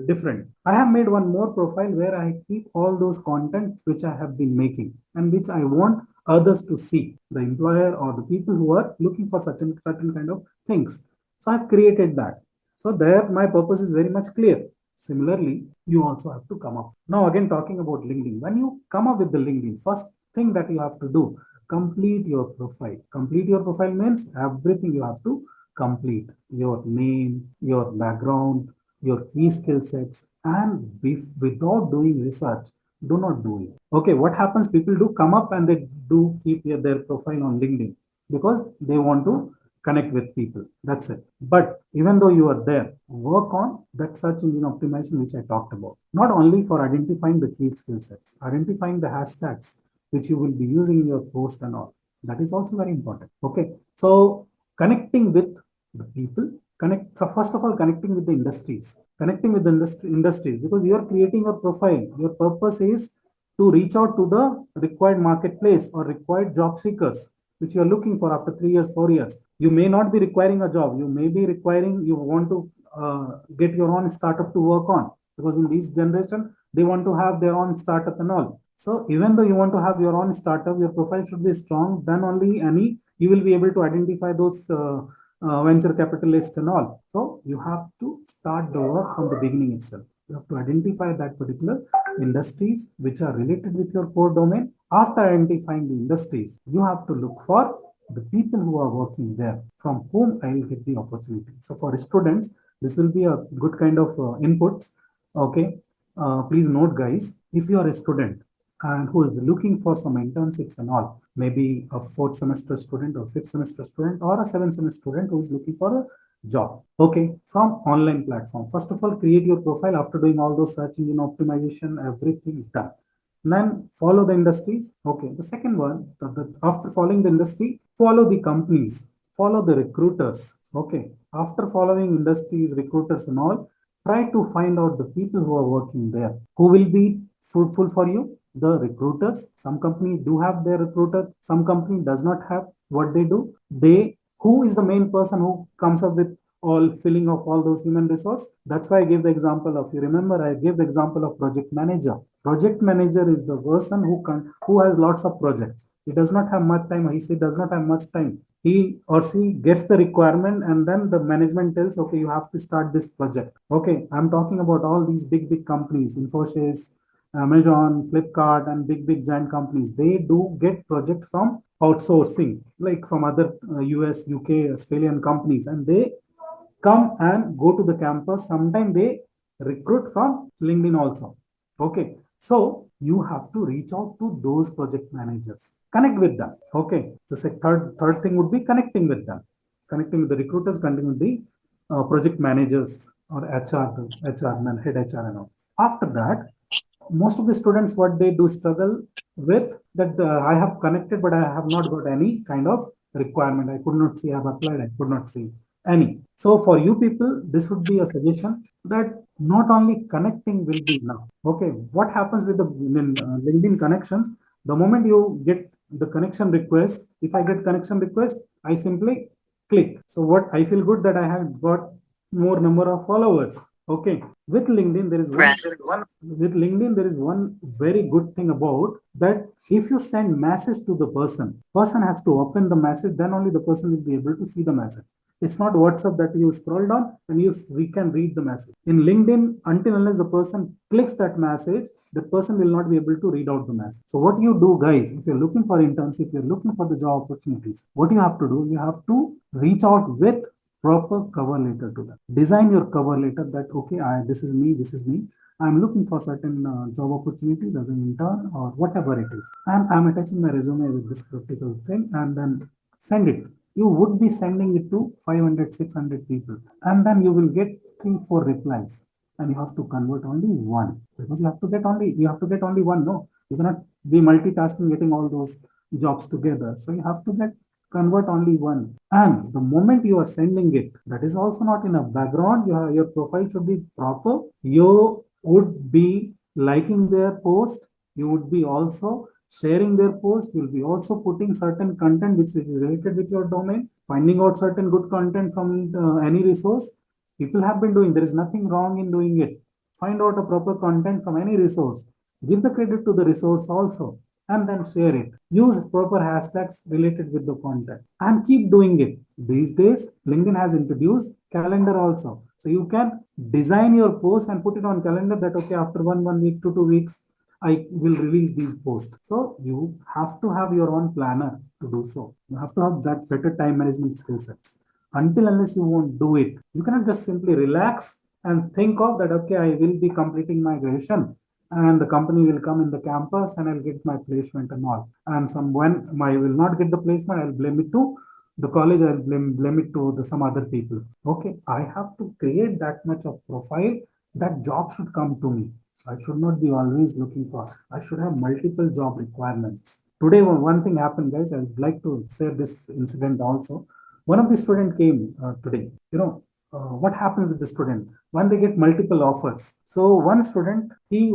different. I have made one more profile where I keep all those content which I have been making and which I want others to see, the employer or the people who are looking for certain kind of things. So I've created that. So there my purpose is very much clear. Similarly, you also have to come up. Now again, talking about LinkedIn. When you come up with the LinkedIn, first thing that you have to do, complete your profile. Complete your profile means everything you have to complete. Your name, your background, your key skill sets, and without doing research, do not do it. Okay, what happens? People do come up and they do keep their profile on LinkedIn because they want to connect with people. That's it. But even though you are there, work on that search engine optimization which I talked about. Not only for identifying the key skill sets, identifying the hashtags which you will be using in your post and all. That is also very important. Okay. So connecting with the people, so first of all, connecting with the industries, industries, because you are creating a profile. Your purpose is to reach out to the required marketplace or required job seekers which you are looking for after 3 years, 4 years. You may not be requiring a job. You may be requiring, you want to get your own startup to work on, because in this generation, they want to have their own startup and all. So even though you want to have your own startup, your profile should be strong. Then only you will be able to identify those venture capitalists and all. So you have to start the work from the beginning itself. You have to identify that particular industries which are related with your core domain. After identifying the industries, you have to look for the people who are working there, from whom I will get the opportunity. So for students, this will be a good kind of inputs. Okay, please note, guys, if you are a student and who is looking for some internships and all, maybe a fourth semester student or fifth semester student or a seventh semester student who is looking for a job. Okay, from online platform. First of all, create your profile after doing all those search engine optimization, everything done. Then follow the industries. Okay, the second one, after following the industry, follow the companies, follow the recruiters. Okay, after following industries, recruiters, and all, try to find out the people who are working there, who will be fruitful for you. The recruiters, some companies do have their recruiter, some company does not have. What they do, they who is the main person who comes up with all filling of all those human resource. That's why I gave the example of, you remember, I gave the example of project manager. Project manager is the person who has lots of projects. He does not have much time. He does not have much time. He or she gets the requirement, and then the management tells, okay, you have to start this project. Okay, I'm talking about all these big companies, Infosys, Amazon, Flipkart, and big giant companies. They do get projects from outsourcing, like from other US, UK, Australian companies, and they come and go to the campus. Sometimes they recruit from LinkedIn also. Okay, so you have to reach out to those project managers, connect with them. Okay, so third thing would be connecting with them, connecting with the recruiters, connecting with the project managers or HR man, head HR and all. After that, most of the students, what they do struggle with that, I have connected but I have not got any kind of requirement. I could not see, I have applied, I could not see any. So for you people, this would be a suggestion that not only connecting will be enough. Okay, what happens with the LinkedIn connections? The moment you get the connection request, if I get connection request, I simply click. So what I feel good that I have got more number of followers. Okay, with LinkedIn there is one very good thing about that. If you send message to the person has to open the message, then only the person will be able to see the message. It's not WhatsApp that you scroll down and we can read the message. In LinkedIn, until unless the person clicks that message, the person will not be able to read out the message. So what you do, guys, if you're looking for internship, if you're looking for the job opportunities, what you have to do, you have to reach out with proper cover letter to them. Design your cover letter that, okay, this is me. I'm looking for certain job opportunities as an intern or whatever it is. And I'm attaching my resume with this critical thing, and then send it. You would be sending it to 500, 600 people. And then you will get 3-4 replies. And you have to convert only one, because you have to get only one. No, you cannot be multitasking, getting all those jobs together. So you have to convert only one. And the moment you are sending it, that is also not in a background. Your profile should be proper. You would be liking their post. You would be also sharing their post. You'll be also putting certain content which is related with your domain, finding out certain good content from any resource. People have been doing. There is nothing wrong in doing it. Find out a proper content from any resource. Give the credit to the resource also, and then share it. Use proper hashtags related with the content and keep doing it. These days, LinkedIn has introduced calendar also. So you can design your post and put it on calendar that, okay, after 1 week to 2 weeks, I will release these posts. So you have to have your own planner to do so. You have to have that better time management skill sets. Until unless you won't do it, you cannot just simply relax and think of that, okay, I will be completing my graduation and the company will come in the campus and I'll get my placement and all. And when I will not get the placement, I'll blame it to the college, I'll blame it to some other people. Okay, I have to create that much of profile that job should come to me. I should not be always looking for, I should have multiple job requirements. Today, one thing happened, guys. I would like to share this incident also. One of the student came today. What happens with the student when they get multiple offers? So one student, he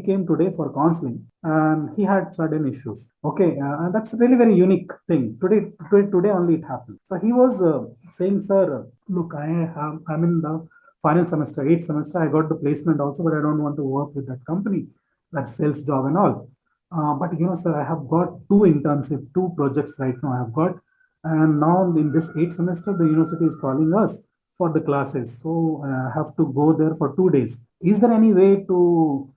came today for counseling and he had certain issues. Okay, and that's really very unique thing. Today only it happened. So he was saying, sir, look, I'm in the final semester, 8th semester. I got the placement also, but I don't want to work with that company, that sales job and all. But sir, I have got 2 projects right now. I have got, and now in this 8th semester, the university is calling us for the classes. So I have to go there for 2 days. Is there any way to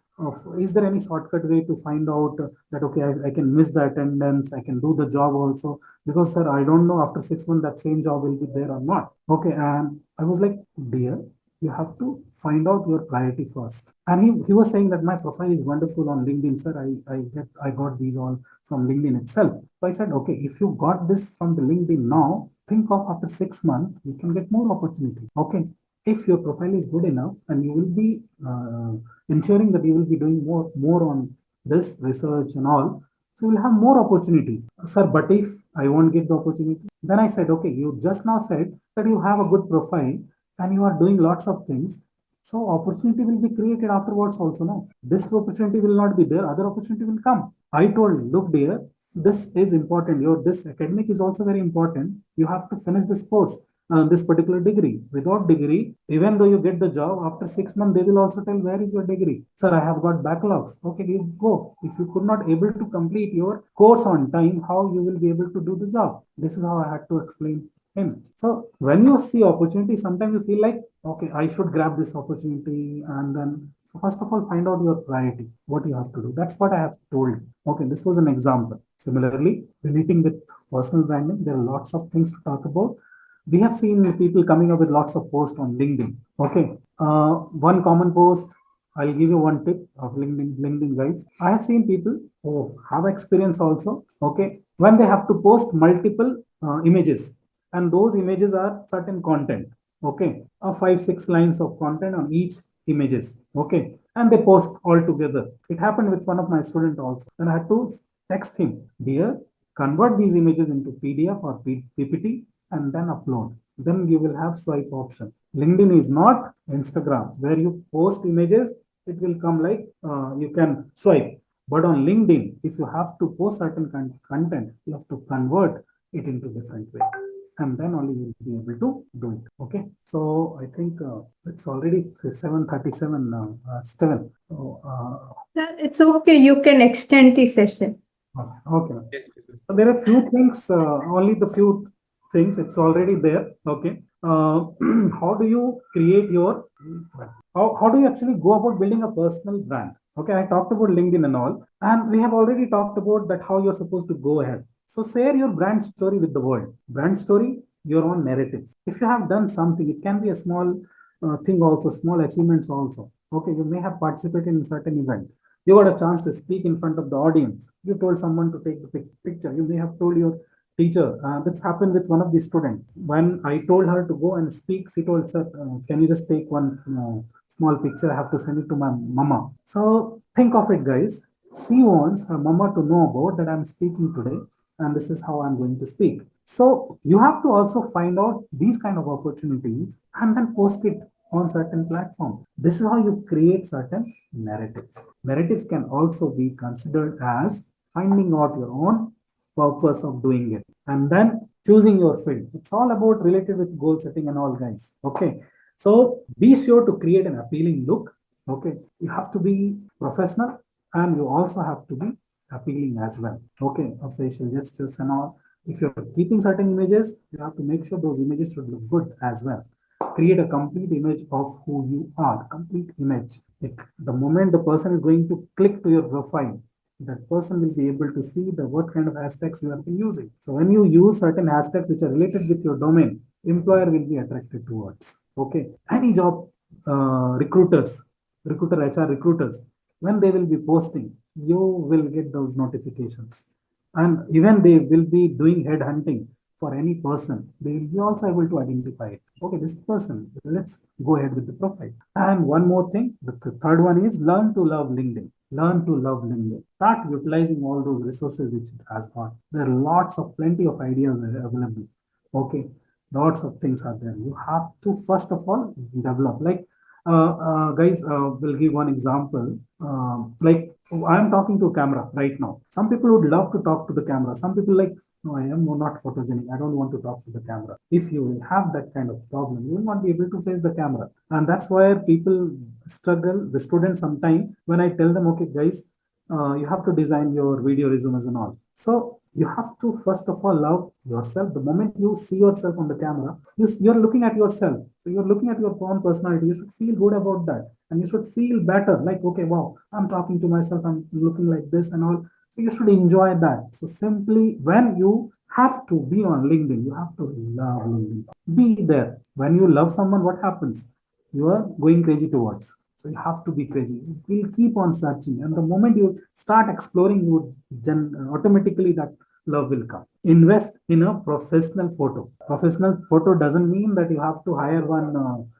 is there any shortcut way to find out that okay, I can miss the attendance, I can do the job also, because sir, I don't know after 6 months that same job will be there or not. Okay, and I was like, dear, you have to find out your priority first. And he was saying that my profile is wonderful on LinkedIn, sir. I got these all from LinkedIn itself. So I said, okay, if you got this from the LinkedIn now, think of after 6 months, you can get more opportunity. Okay. If your profile is good enough and you will be ensuring that you will be doing more on this research and all, so you'll have more opportunities. Sir, but if I won't get the opportunity, then I said, okay, you just now said that you have a good profile and you are doing lots of things. So opportunity will be created afterwards also. No, this opportunity will not be there. Other opportunity will come. I told, look, dear, this is important. This academic is also very important. You have to finish this course, this particular degree. Without degree, even though you get the job, after 6 months, they will also tell, where is your degree? Sir, I have got backlogs. Okay, you go. If you could not able to complete your course on time, how you will be able to do the job? This is how I had to explain him. So when you see opportunity, sometimes you feel like, okay, I should grab this opportunity. And then, so first of all, find out your priority, what you have to do. That's what I have told. Okay, this was an example. Similarly, relating with personal branding, there are lots of things to talk about. We have seen people coming up with lots of posts on LinkedIn. Okay, one common post, I'll give you one tip of LinkedIn guys. I have seen people who have experience also. Okay, when they have to post multiple images, and those images are certain content. Okay, 5-6 lines of content on each images. Okay, and they post all together. It happened with one of my students also, and I had to text him, dear, convert these images into PDF or PPT and then upload. Then you will have swipe option. LinkedIn is not Instagram where you post images, it will come like you can swipe. But on LinkedIn, if you have to post certain content, you have to convert it into different way, and then only you will be able to do it. Okay, so I think it's already 7:37 now. Steven. So, It's okay. You can extend the session. okay. So there are few things, only the few things. It's already there. Okay. How do you create your? How do you actually go about building a personal brand? Okay, I talked about LinkedIn and all, and we have already talked about that how you're supposed to go ahead. So share your brand story with the world. Brand story, your own narratives. If you have done something, it can be a small thing also, small achievements also. Okay, you may have participated in certain event. You got a chance to speak in front of the audience. You told someone to take the picture. You may have told your teacher. This happened with one of the students. When I told her to go and speak, she told, sir, can you just take one small picture? I have to send it to my mama. So think of it, guys. She wants her mama to know about that I'm speaking today, and this is how I'm going to speak. So you have to also find out these kind of opportunities and then post it on certain platform. This is how you create certain narratives. Narratives can also be considered as finding out your own purpose of doing it and then choosing your field. It's all about related with goal setting and all, guys. Okay, so be sure to create an appealing look. Okay, you have to be professional and you also have to be appealing as well. Okay, of facial gestures and all. If you're keeping certain images, you have to make sure those images should look good as well. Create a complete image of who you are. Complete image. The moment the person is going to click to your profile, that person will be able to see the what kind of hashtags you have been using. So when you use certain hashtags which are related with your domain, employer will be attracted towards. Okay, any job recruiter HR recruiters, when they will be posting, you will get those notifications, and even they will be doing head hunting for any person. They will be also able to identify it. Okay, this person, let's go ahead with the profile. And one more thing, the third one is learn to love LinkedIn. Learn to love LinkedIn. Start utilizing all those resources which it has got. There are lots of plenty of ideas available. Okay, lots of things are there. You have to first of all develop. Like guys, we'll give one example. Like I'm talking to a camera right now. Some people would love to talk to the camera. Some people like, no, I am not photogenic. I don't want to talk to the camera. If you have that kind of problem, you will not be able to face the camera. And that's why people struggle, the students sometimes, when I tell them, okay, guys, you have to design your video resumes and all. So you have to first of all love yourself. The moment you see yourself on the camera, you're looking at yourself. So you're looking at your own personality. You should feel good about that, and you should feel better. Like, okay, wow, I'm talking to myself. I'm looking like this and all. So you should enjoy that. So simply when you have to be on LinkedIn, you have to love LinkedIn. Be there. When you love someone, what happens? You are going crazy towards. So you have to be crazy. You will keep on searching, and the moment you start exploring, you automatically that love will come. Invest in a professional photo. Professional photo doesn't mean that you have to hire one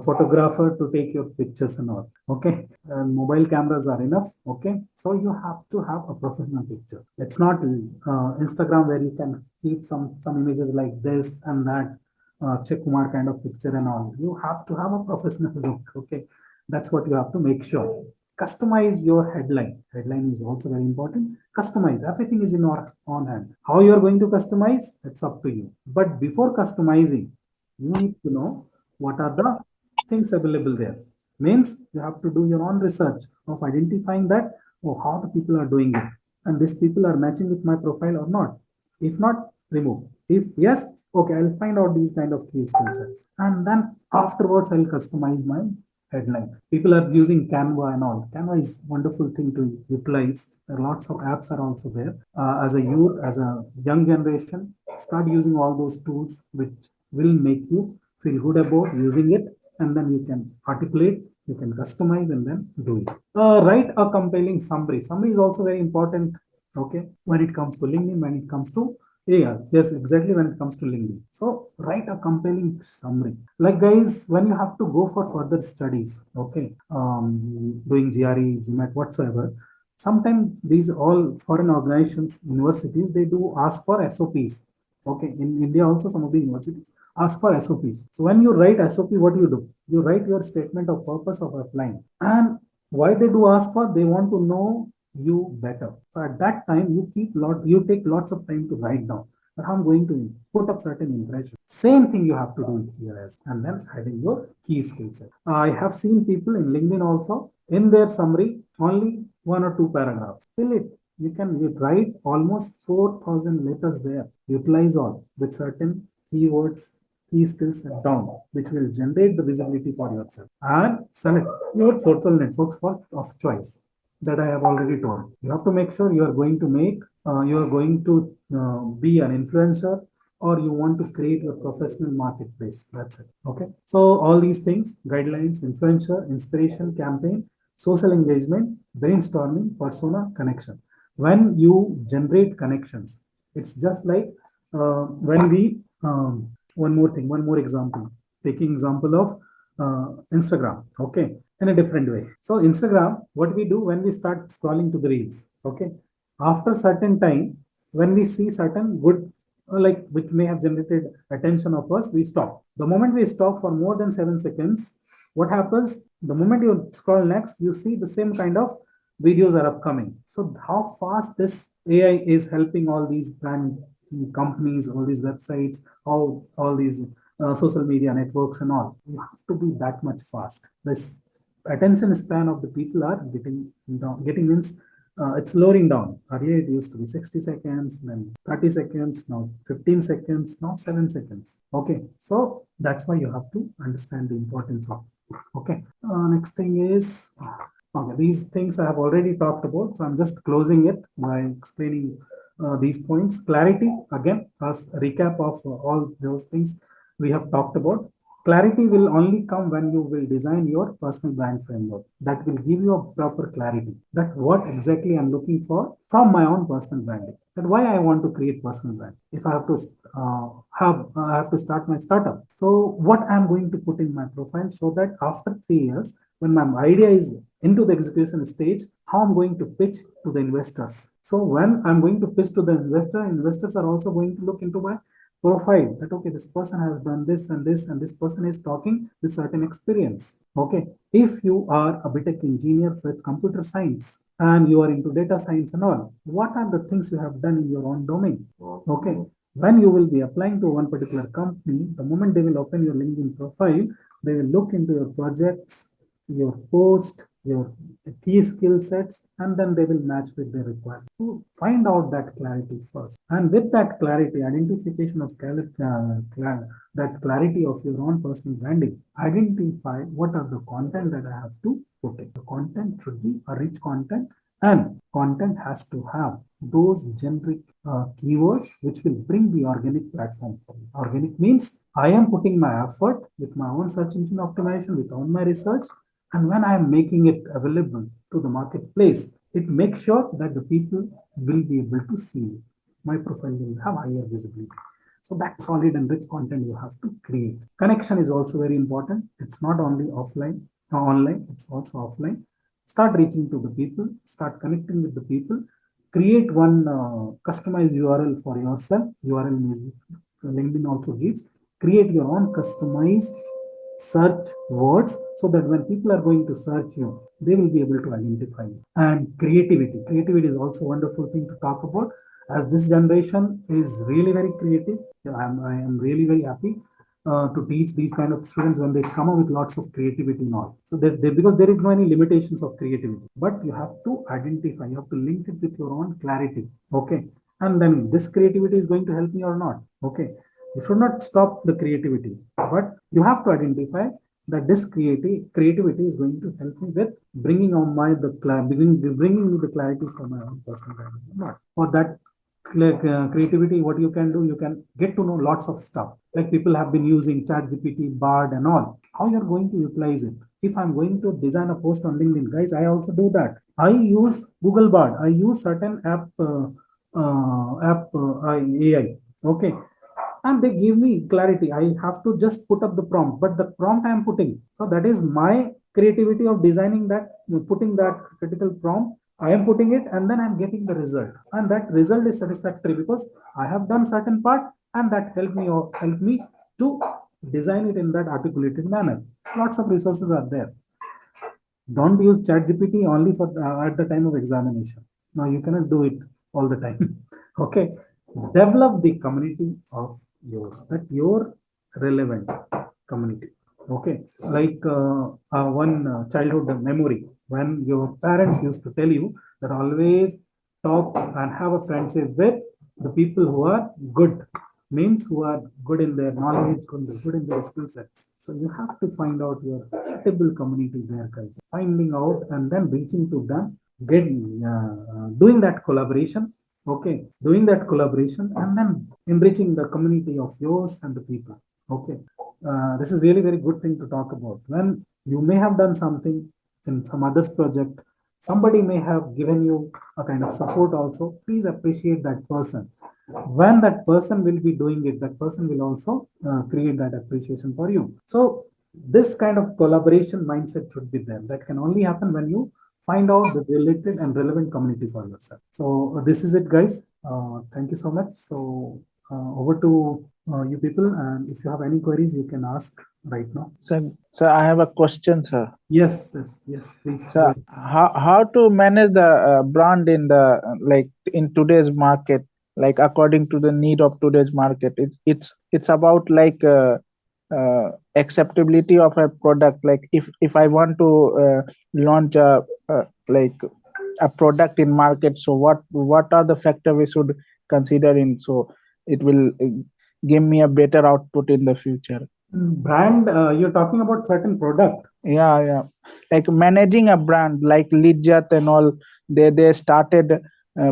photographer to take your pictures and all. Okay, mobile cameras are enough. Okay, so you have to have a professional picture. It's not Instagram where you can keep some images like this and that. Check Kumar kind of picture and all. You have to have a professional look. Okay, that's what you have to make sure. Customize your headline. Headline is also very important. Customize. Everything is in our own hand. How you are going to customize, it's up to you. But before customizing, you need to know what are the things available there. Means you have to do your own research of identifying that, oh, how the people are doing it, and these people are matching with my profile or not. If not, remove. If yes, okay, I'll find out these kind of key skill sets, and then afterwards I'll customize my headline. People are using Canva and all. Canva is wonderful thing to utilize. There are lots of apps are also there. As a youth, as a young generation, start using all those tools which will make you feel good about using it, and then you can articulate, you can customize, and then do it. Write a compelling summary. Summary is also very important. Okay, when it comes to LinkedIn, when it comes to yes, exactly, when it comes to LinkedIn. So write a compelling summary. Like guys, when you have to go for further studies, okay, doing GRE, GMAT, whatsoever, sometimes these all foreign organizations, universities, they do ask for SOPs. Okay, in India also some of the universities ask for SOPs. So when you write SOP, what do? You write your statement of purpose of applying. And why they do ask for? They want to know you better. So at that time, you take lots of time to write down. But I'm going to put up certain impression. Same thing you have to do here as, and then adding your key skill set. I have seen people in LinkedIn also in their summary only 1 or 2 paragraphs. Fill it. You write almost 4,000 letters there. Utilize all with certain keywords, key skills down, which will generate the visibility for yourself. And select your social networks of choice that I have already told. You have to make sure you are going to be an influencer, or you want to create your professional marketplace. That's it. Okay. So all these things, guidelines, influencer, inspiration, campaign, social engagement, brainstorming, persona, connection. When you generate connections, it's just like when we one more example. Taking example of Instagram. Okay, in a different way. So Instagram, what we do when we start scrolling to the reels, okay, after certain time, when we see certain good, like which may have generated attention of us, we stop. The moment we stop for more than 7 seconds, what happens? The moment you scroll next, you see the same kind of videos are upcoming. So how fast this AI is helping all these brand companies, all these websites, all these social media networks and all. You have to be that much fast. This attention span of the people are getting down, it's lowering down. Earlier it used to be 60 seconds, then 30 seconds, now 15 seconds, now 7 seconds. Okay, so that's why you have to understand the importance of it. Okay, next thing is, okay, these things I have already talked about, so I'm just closing it by explaining these points. Clarity, again, as a recap of all those things we have talked about. Clarity will only come when you will design your personal brand framework. That will give you a proper clarity that what exactly I'm looking for from my own personal branding. That why I want to create personal brand. If I have to I have to start my startup. So what I'm going to put in my profile so that after 3 years, when my idea is into the execution stage, how I'm going to pitch to the investors. So when I'm going to pitch to the investors are also going to look into my profile that, okay, this person has done this and this, and this person is talking with certain experience. Okay, if you are a BTech engineer with computer science and you are into data science and all, what are the things you have done in your own domain? Okay, when you will be applying to one particular company, the moment they will open your LinkedIn profile, they will look into your projects, your post, your key skill sets, and then they will match with their requirements. So find out that clarity first, and with that clarity, identification of that clarity of your own personal branding, identify what are the content that I have to put in. The content should be a rich content, and content has to have those generic keywords which will bring the organic platform for you. Organic means I am putting my effort with my own search engine optimization, with all my research, and when I am making it available to the marketplace, it makes sure that the people will be able to see it. My profile will have higher visibility. So that solid and rich content you have to create. Connection is also very important. It's not only offline or online, it's also offline. Start reaching to the people, start connecting with the people, create one customized URL for yourself. URL means LinkedIn also gives. Create your own customized search words so that when people are going to search you, they will be able to identify you. And creativity is also a wonderful thing to talk about, as this generation is really very creative. I am really very happy to teach these kind of students when they come up with lots of creativity and all. So because there is no any limitations of creativity, but you have to identify, you have to link it with your own clarity. Okay. And then this creativity is going to help me or not. Okay. You should not stop the creativity, but you have to identify that this creativity is going to help me with bringing on bringing me the clarity for my own personal branding or not. For that creativity, what you can do, you can get to know lots of stuff. Like people have been using ChatGPT, Bard, and all. How you're going to utilize it? If I'm going to design a post on LinkedIn, guys, I also do that. I use Google Bard. I use certain AI. Okay, and they give me clarity. I have to just put up the prompt, but the prompt I am putting. So that is my creativity of designing that, putting that critical prompt. I am putting it, and then I'm getting the result, and that result is satisfactory because I have done certain part, and that helped me to design it in that articulated manner. Lots of resources are there. Don't use ChatGPT only for at the time of examination. No, you cannot do it all the time. Okay, develop the community of yours, that your relevant community. Okay, like one childhood memory when your parents used to tell you that always talk and have a friendship with the people who are good, means who are good in their knowledge, good in their skill sets. So you have to find out your suitable community there, guys. Finding out and then reaching to them, doing that collaboration. Okay, doing that collaboration and then enriching the community of yours and the people. Okay, this is really very good thing to talk about. When you may have done something in some others project, somebody may have given you a kind of support also. Please appreciate that person. When that person will be doing it, that person will also create that appreciation for you. So this kind of collaboration mindset should be there. That can only happen when you find out the related and relevant community for yourself. So this is it, guys. Thank you so much. So over to you people, and if you have any queries, you can ask right now. So I have a question, sir. Yes, please. So how to manage the brand in the like in today's market, like according to the need of today's market? It's about like acceptability of a product. Like if I want to launch like a product in market, so what are the factors we should consider in, so it will give me a better output in the future? Brand, you're talking about certain product. Yeah, like managing a brand like Lijjat and all, they started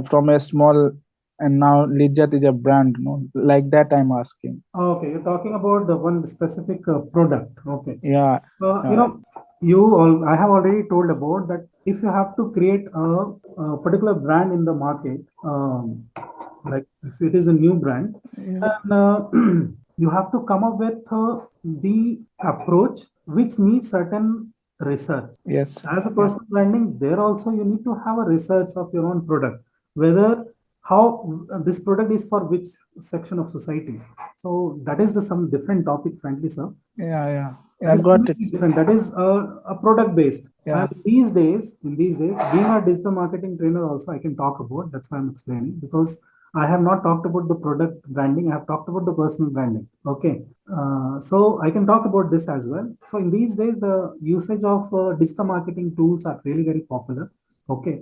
from a small, and now Lijjat is a brand, no? Like that I'm asking. Okay, you're talking about the one specific product. Okay. Yeah. I have already told about that. If you have to create a particular brand in the market, like if it is a new brand, then you have to come up with the approach which needs certain research. Yes. As a personal branding, there also you need to have a research of your own product, whether how this product is for which section of society. So that is some different topic, frankly, sir. Yeah, I got it. Different. That is a product based. Yeah. And in these days, being a digital marketing trainer also, I can talk about. That's why I'm explaining, because I have not talked about the product branding. I have talked about the personal branding. Okay. So I can talk about this as well. So in these days, the usage of digital marketing tools are really very popular. Okay.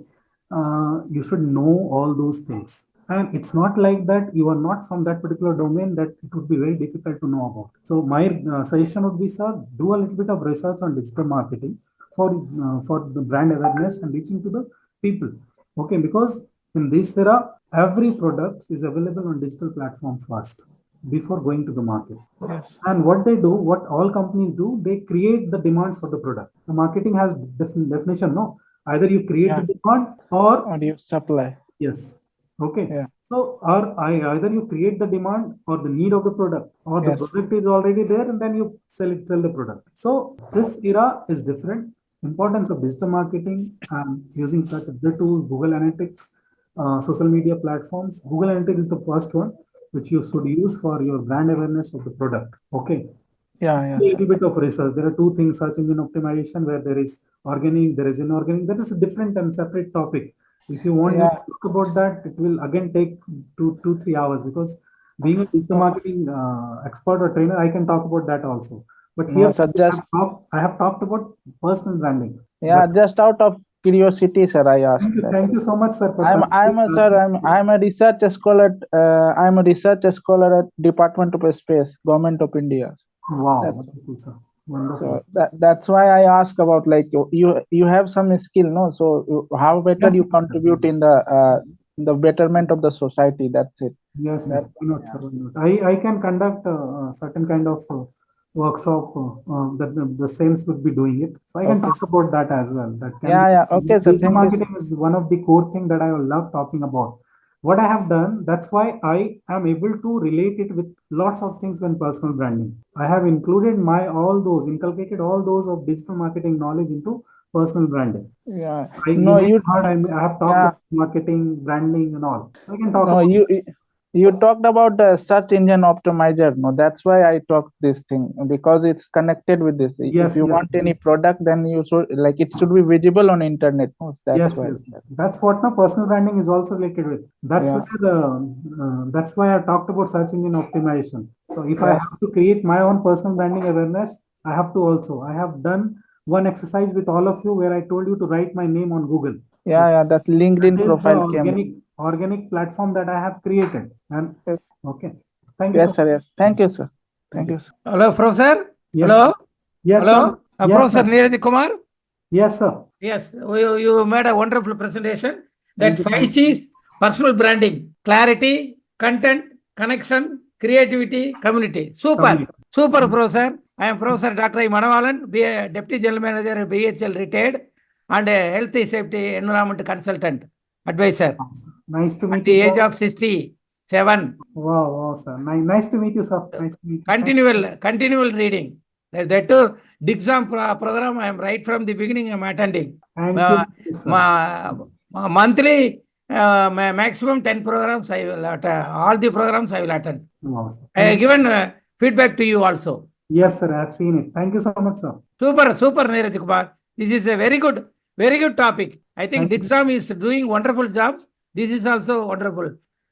You should know all those things. And it's not like that you are not from that particular domain that it would be very difficult to know about. So my suggestion would be, sir, do a little bit of research on digital marketing for the brand awareness and reaching to the people. Okay, because in this era, every product is available on digital platform first before going to the market. Yes. And what they do, what all companies do, they create the demands for the product. The marketing has definition, no? Either you create Yeah. the demand or you supply. yes. Okay. Yeah. So, either you create the demand or the need of the product, or the Yes. product is already there, and then you sell the product. So, this era is different. Importance of digital marketing and using such other tools, Google Analytics, social media platforms. Google Analytics is the first one which you should use for your brand awareness of the product. Okay. Yeah. A Yes. little bit of research. There are two things: search engine optimization, where there is organic, there is inorganic. That is a different and separate topic. If you want me Yeah. to talk about that, it will again take 3 hours, because being a digital marketing expert or trainer, I can talk about that also. But No, here, sir, just I have talked about personal branding. yeah, But just out of curiosity, sir, I asked that. thank you so much, sir, for I'm a sir. I'm a research scholar. I'm a research scholar at Department of Space, Government of India. Wow, That's- wonderful, sir. Wonderful. So that's why I ask about, like, you have some skill, no? So how better Yes, you yes, contribute in the betterment of the society. That's it. Yes, That's yes, why not, sir? Why not? I can conduct certain kind of workshop that the SEMS would be doing it. So I can Okay. talk about that as well. That can Yeah, be, yeah. Okay, sir. digital Thank you. marketing is one of the core thing that I love talking about. What I have done, that's why I am able to relate it with lots of things when personal branding. I have included inculcated all those of digital marketing knowledge into personal branding. Yeah. You No, may you. have heard I have talked Yeah. about marketing, branding, and all. So I can talk No, about you talked about the search engine optimizer. No, that's why I talked this thing, because it's connected with this. If yes, you yes, want yes. any product, then you should, like, it should be visible on internet. No, that's Yes, why. yes, yes. That's what now personal branding is also related with. That's Yeah. where that's why I talked about search engine optimization. So if I Yes. have to create my own personal branding awareness, I have to also. I have done one exercise with all of you where I told you to write my name on Google. Yeah, yeah. That LinkedIn That is the profile came. organic platform that I have created. And Yes. okay, thank you. Yes, So sir. Yes. Thank you, sir. Thank you, sir. Hello, Professor. Yes. Hello. Yes, Hello. sir. Yes, Professor sir. Neeraj Kumar. Yes, sir. Yes, you made a wonderful presentation. That Thank you. 5 C's: personal branding, clarity, content, connection, creativity, community. Super. Community. Super, Professor. I am Professor Dr. I. Manavalan, Deputy General Manager, BHL retired, and a health safety environment consultant, advisor. Nice to meet At the you, age sir. of 67. Wow, wow, sir. Nice to meet you, sir. Nice to meet you. Continual reading. That too, exam program, I am right from the beginning, I am attending. Thank you, sir. Monthly, maximum 10 programs I will attend. All the programs I will attend. Wow, sir. I have given feedback to you also. Yes, sir. I have seen it. Thank you so much, sir. Super, Neeraj Kumar. This is a very good topic. I think Dixam is doing wonderful job. This is also wonderful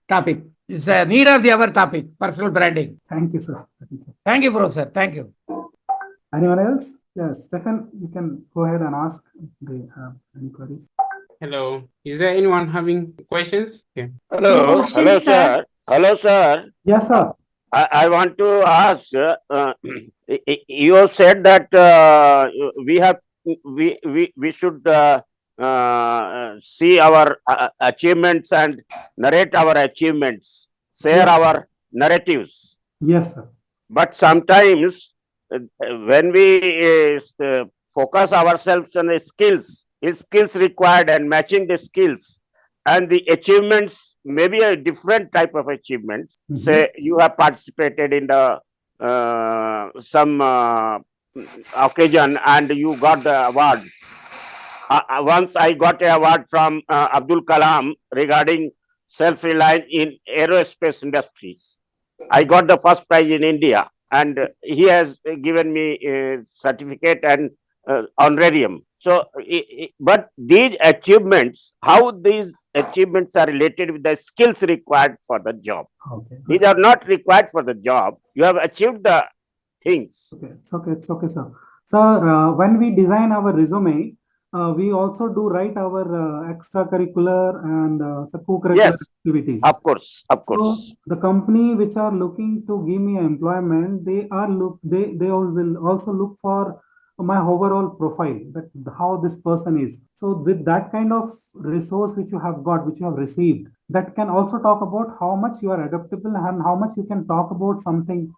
topic. It's a need of the hour topic, personal branding. Thank you, sir. Thank you, Professor. Thank you. Anyone else? Yes, Stefan, you can go ahead and ask if they have any queries. Hello. Is there anyone having questions? Okay. Hello, sir. Hello, sir. Yes, sir. I want to ask. You said that we should see our achievements and narrate our achievements, share our narratives. Yes, sir. But sometimes when we focus ourselves on the skills required and matching the skills and the achievements, maybe a different type of achievements. Say you have participated in the some occasion and you got the award. Once I got an award from Abdul Kalam regarding self-reliance in aerospace industries. I got the first prize in India, and he has given me a certificate and honorarium. So, but these achievements, how these achievements are related with the skills required for the job. Okay. These are not required for the job. You have achieved the things. Okay, it's okay, sir. Sir, when we design our resume, we also do write our extracurricular and co-curricular Yes, activities. of course, of So course. the company which are looking to give me employment, they all will also look for my overall profile, that how this person is. So with that kind of resource which you have got, which you have received, that can also talk about how much you are adaptable and how much you can talk about something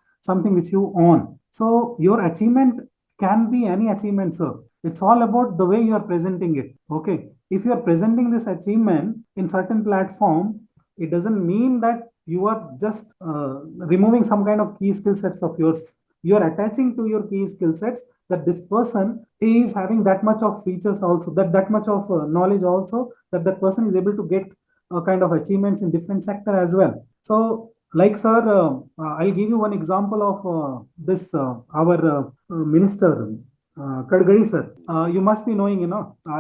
which you own. So your achievement can be any achievement, sir. It's all about the way you are presenting it. Okay. If you are presenting this achievement in certain platform, it doesn't mean that you are just removing some kind of key skill sets of yours. You are attaching to your key skill sets that this person is having that much of features also, that much of knowledge also, that person is able to get kind of achievements in different sector as well. So like, sir, I'll give you one example of this our minister, Kadgadi sir. You must be knowing,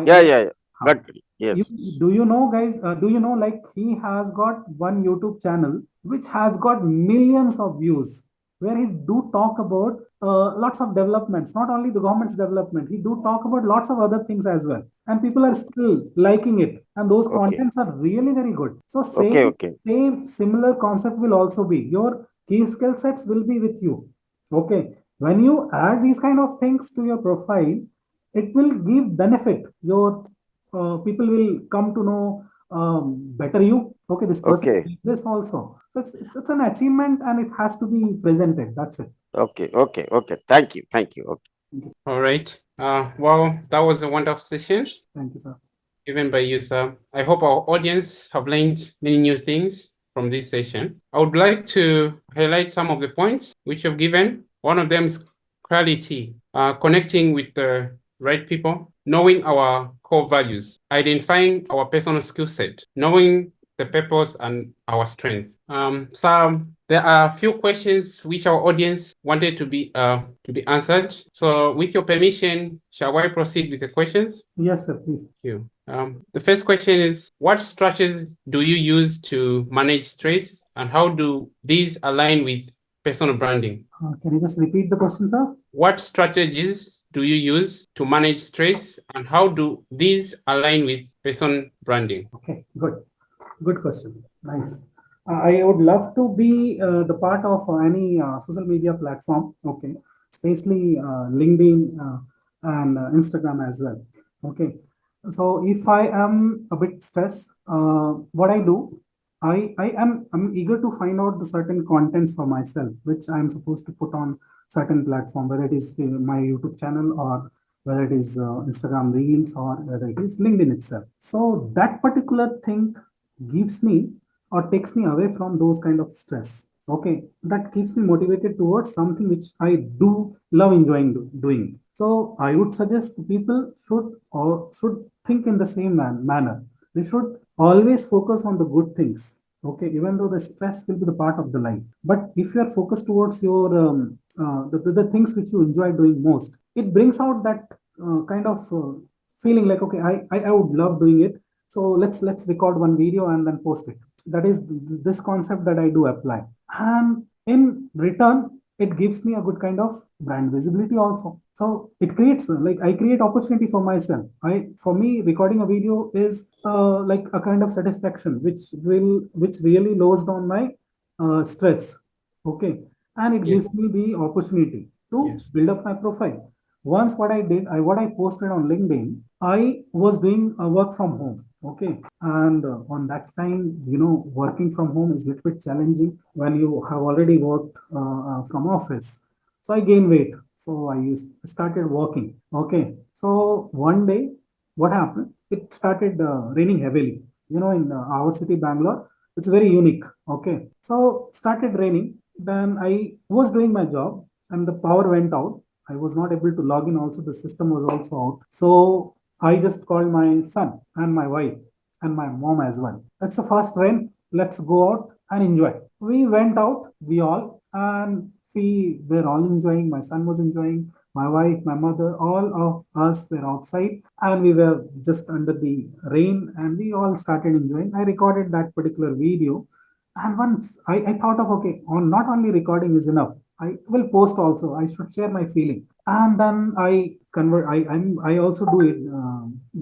Yeah. But yes, do you know, guys? Do you know, like, he has got one YouTube channel which has got millions of views, where he do talk about lots of developments, not only the government's development. He do talk about lots of other things as well, and people are still liking it, and those okay, contents are really very good. So okay. same similar concept will also be your key skill sets will be with you. Okay, when you add these kind of things to your profile, it will give benefit. Your people will come to know better you. Okay, this person Okay, did this also. So it's an achievement, and it has to be presented. That's it. okay. Thank you. Okay. All right. Well, that was a wonderful session Thank you, sir. given by you, sir. I hope our audience have learned many new things from this session. I would like to highlight some of the points which you've given. One of them is clarity, connecting with the right people, knowing our core values, identifying our personal skill set, knowing the purpose and our strength. So there are a few questions which our audience wanted to be answered. So with your permission, shall I proceed with the questions? Yes, sir, please. Thank you. The first question is, what strategies do you use to manage stress, and how do these align with personal branding? Can you just repeat the question, sir? What strategies do you use to manage stress, and how do these align with personal branding? Okay, good question. Nice. I would love to be the part of any social media platform. Okay, especially LinkedIn and Instagram as well. Okay, so if I am a bit stressed, what I do, I'm eager to find out the certain contents for myself, which I'm supposed to put on certain platform, whether it is my YouTube channel, or whether it is Instagram Reels, or whether it is LinkedIn itself. So that particular thing gives me or takes me away from those kind of stress. Okay, that keeps me motivated towards something which I do love enjoying doing. So I would suggest people should think in the same manner. They should always focus on the good things. Okay, even though the stress will be the part of the life, but if you are focused towards your the things which you enjoy doing most, it brings out that kind of feeling like, okay, I would love doing it, so let's record one video and then post it. That is this concept that I do apply, and in return it gives me a good kind of brand visibility also. So it creates like I create opportunity for myself. For me, recording a video is like a kind of satisfaction which really lowers down my stress. Okay, and it gives me the opportunity to build up my profile. Once what I did, what I posted on LinkedIn, I was doing work from home. Okay, and on that time, working from home is a little bit challenging when you have already worked from office. So I gained weight. So I started walking. Okay, so one day, what happened? It started raining heavily. In our city, Bangalore, it's very unique. Okay, so started raining. Then I was doing my job, and the power went out. I was not able to log in. Also, the system was also out. So I just called my son and my wife and my mom as well. It's the first rain. Let's go out and enjoy. We went out, we all, and we were all enjoying. My son was enjoying. my wife, my mother, all of us were outside and we were just under the rain and we all started enjoying. I recorded that particular video. And once I thought of, okay, not only recording is enough. I will post also. I should share my feeling. And then I convert. I also do it,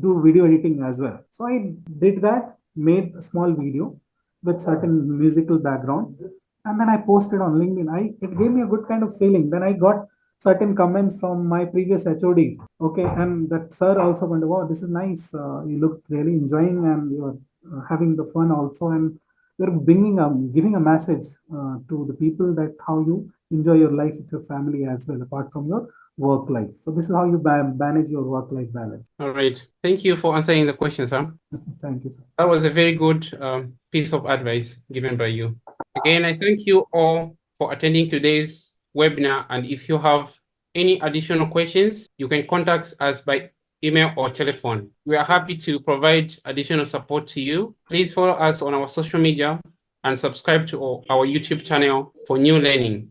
do video editing as well. So I did that, made a small video with certain musical background, and then I posted on LinkedIn. It gave me a good kind of feeling. Then I got certain comments from my previous HODs. Okay, and that sir also went, wow, this is nice. You look really enjoying and you're having the fun also, and you're giving a message to the people that how you enjoy your life with your family as well, apart from your work life. So this is how you manage your work-life balance. All right. Thank you for answering the question, sir. Thank you, sir. That was a very good piece of advice given by you. Again, I thank you all for attending today's webinar. And if you have any additional questions, you can contact us by email or telephone. We are happy to provide additional support to you. Please follow us on our social media and subscribe to our YouTube channel for new learning.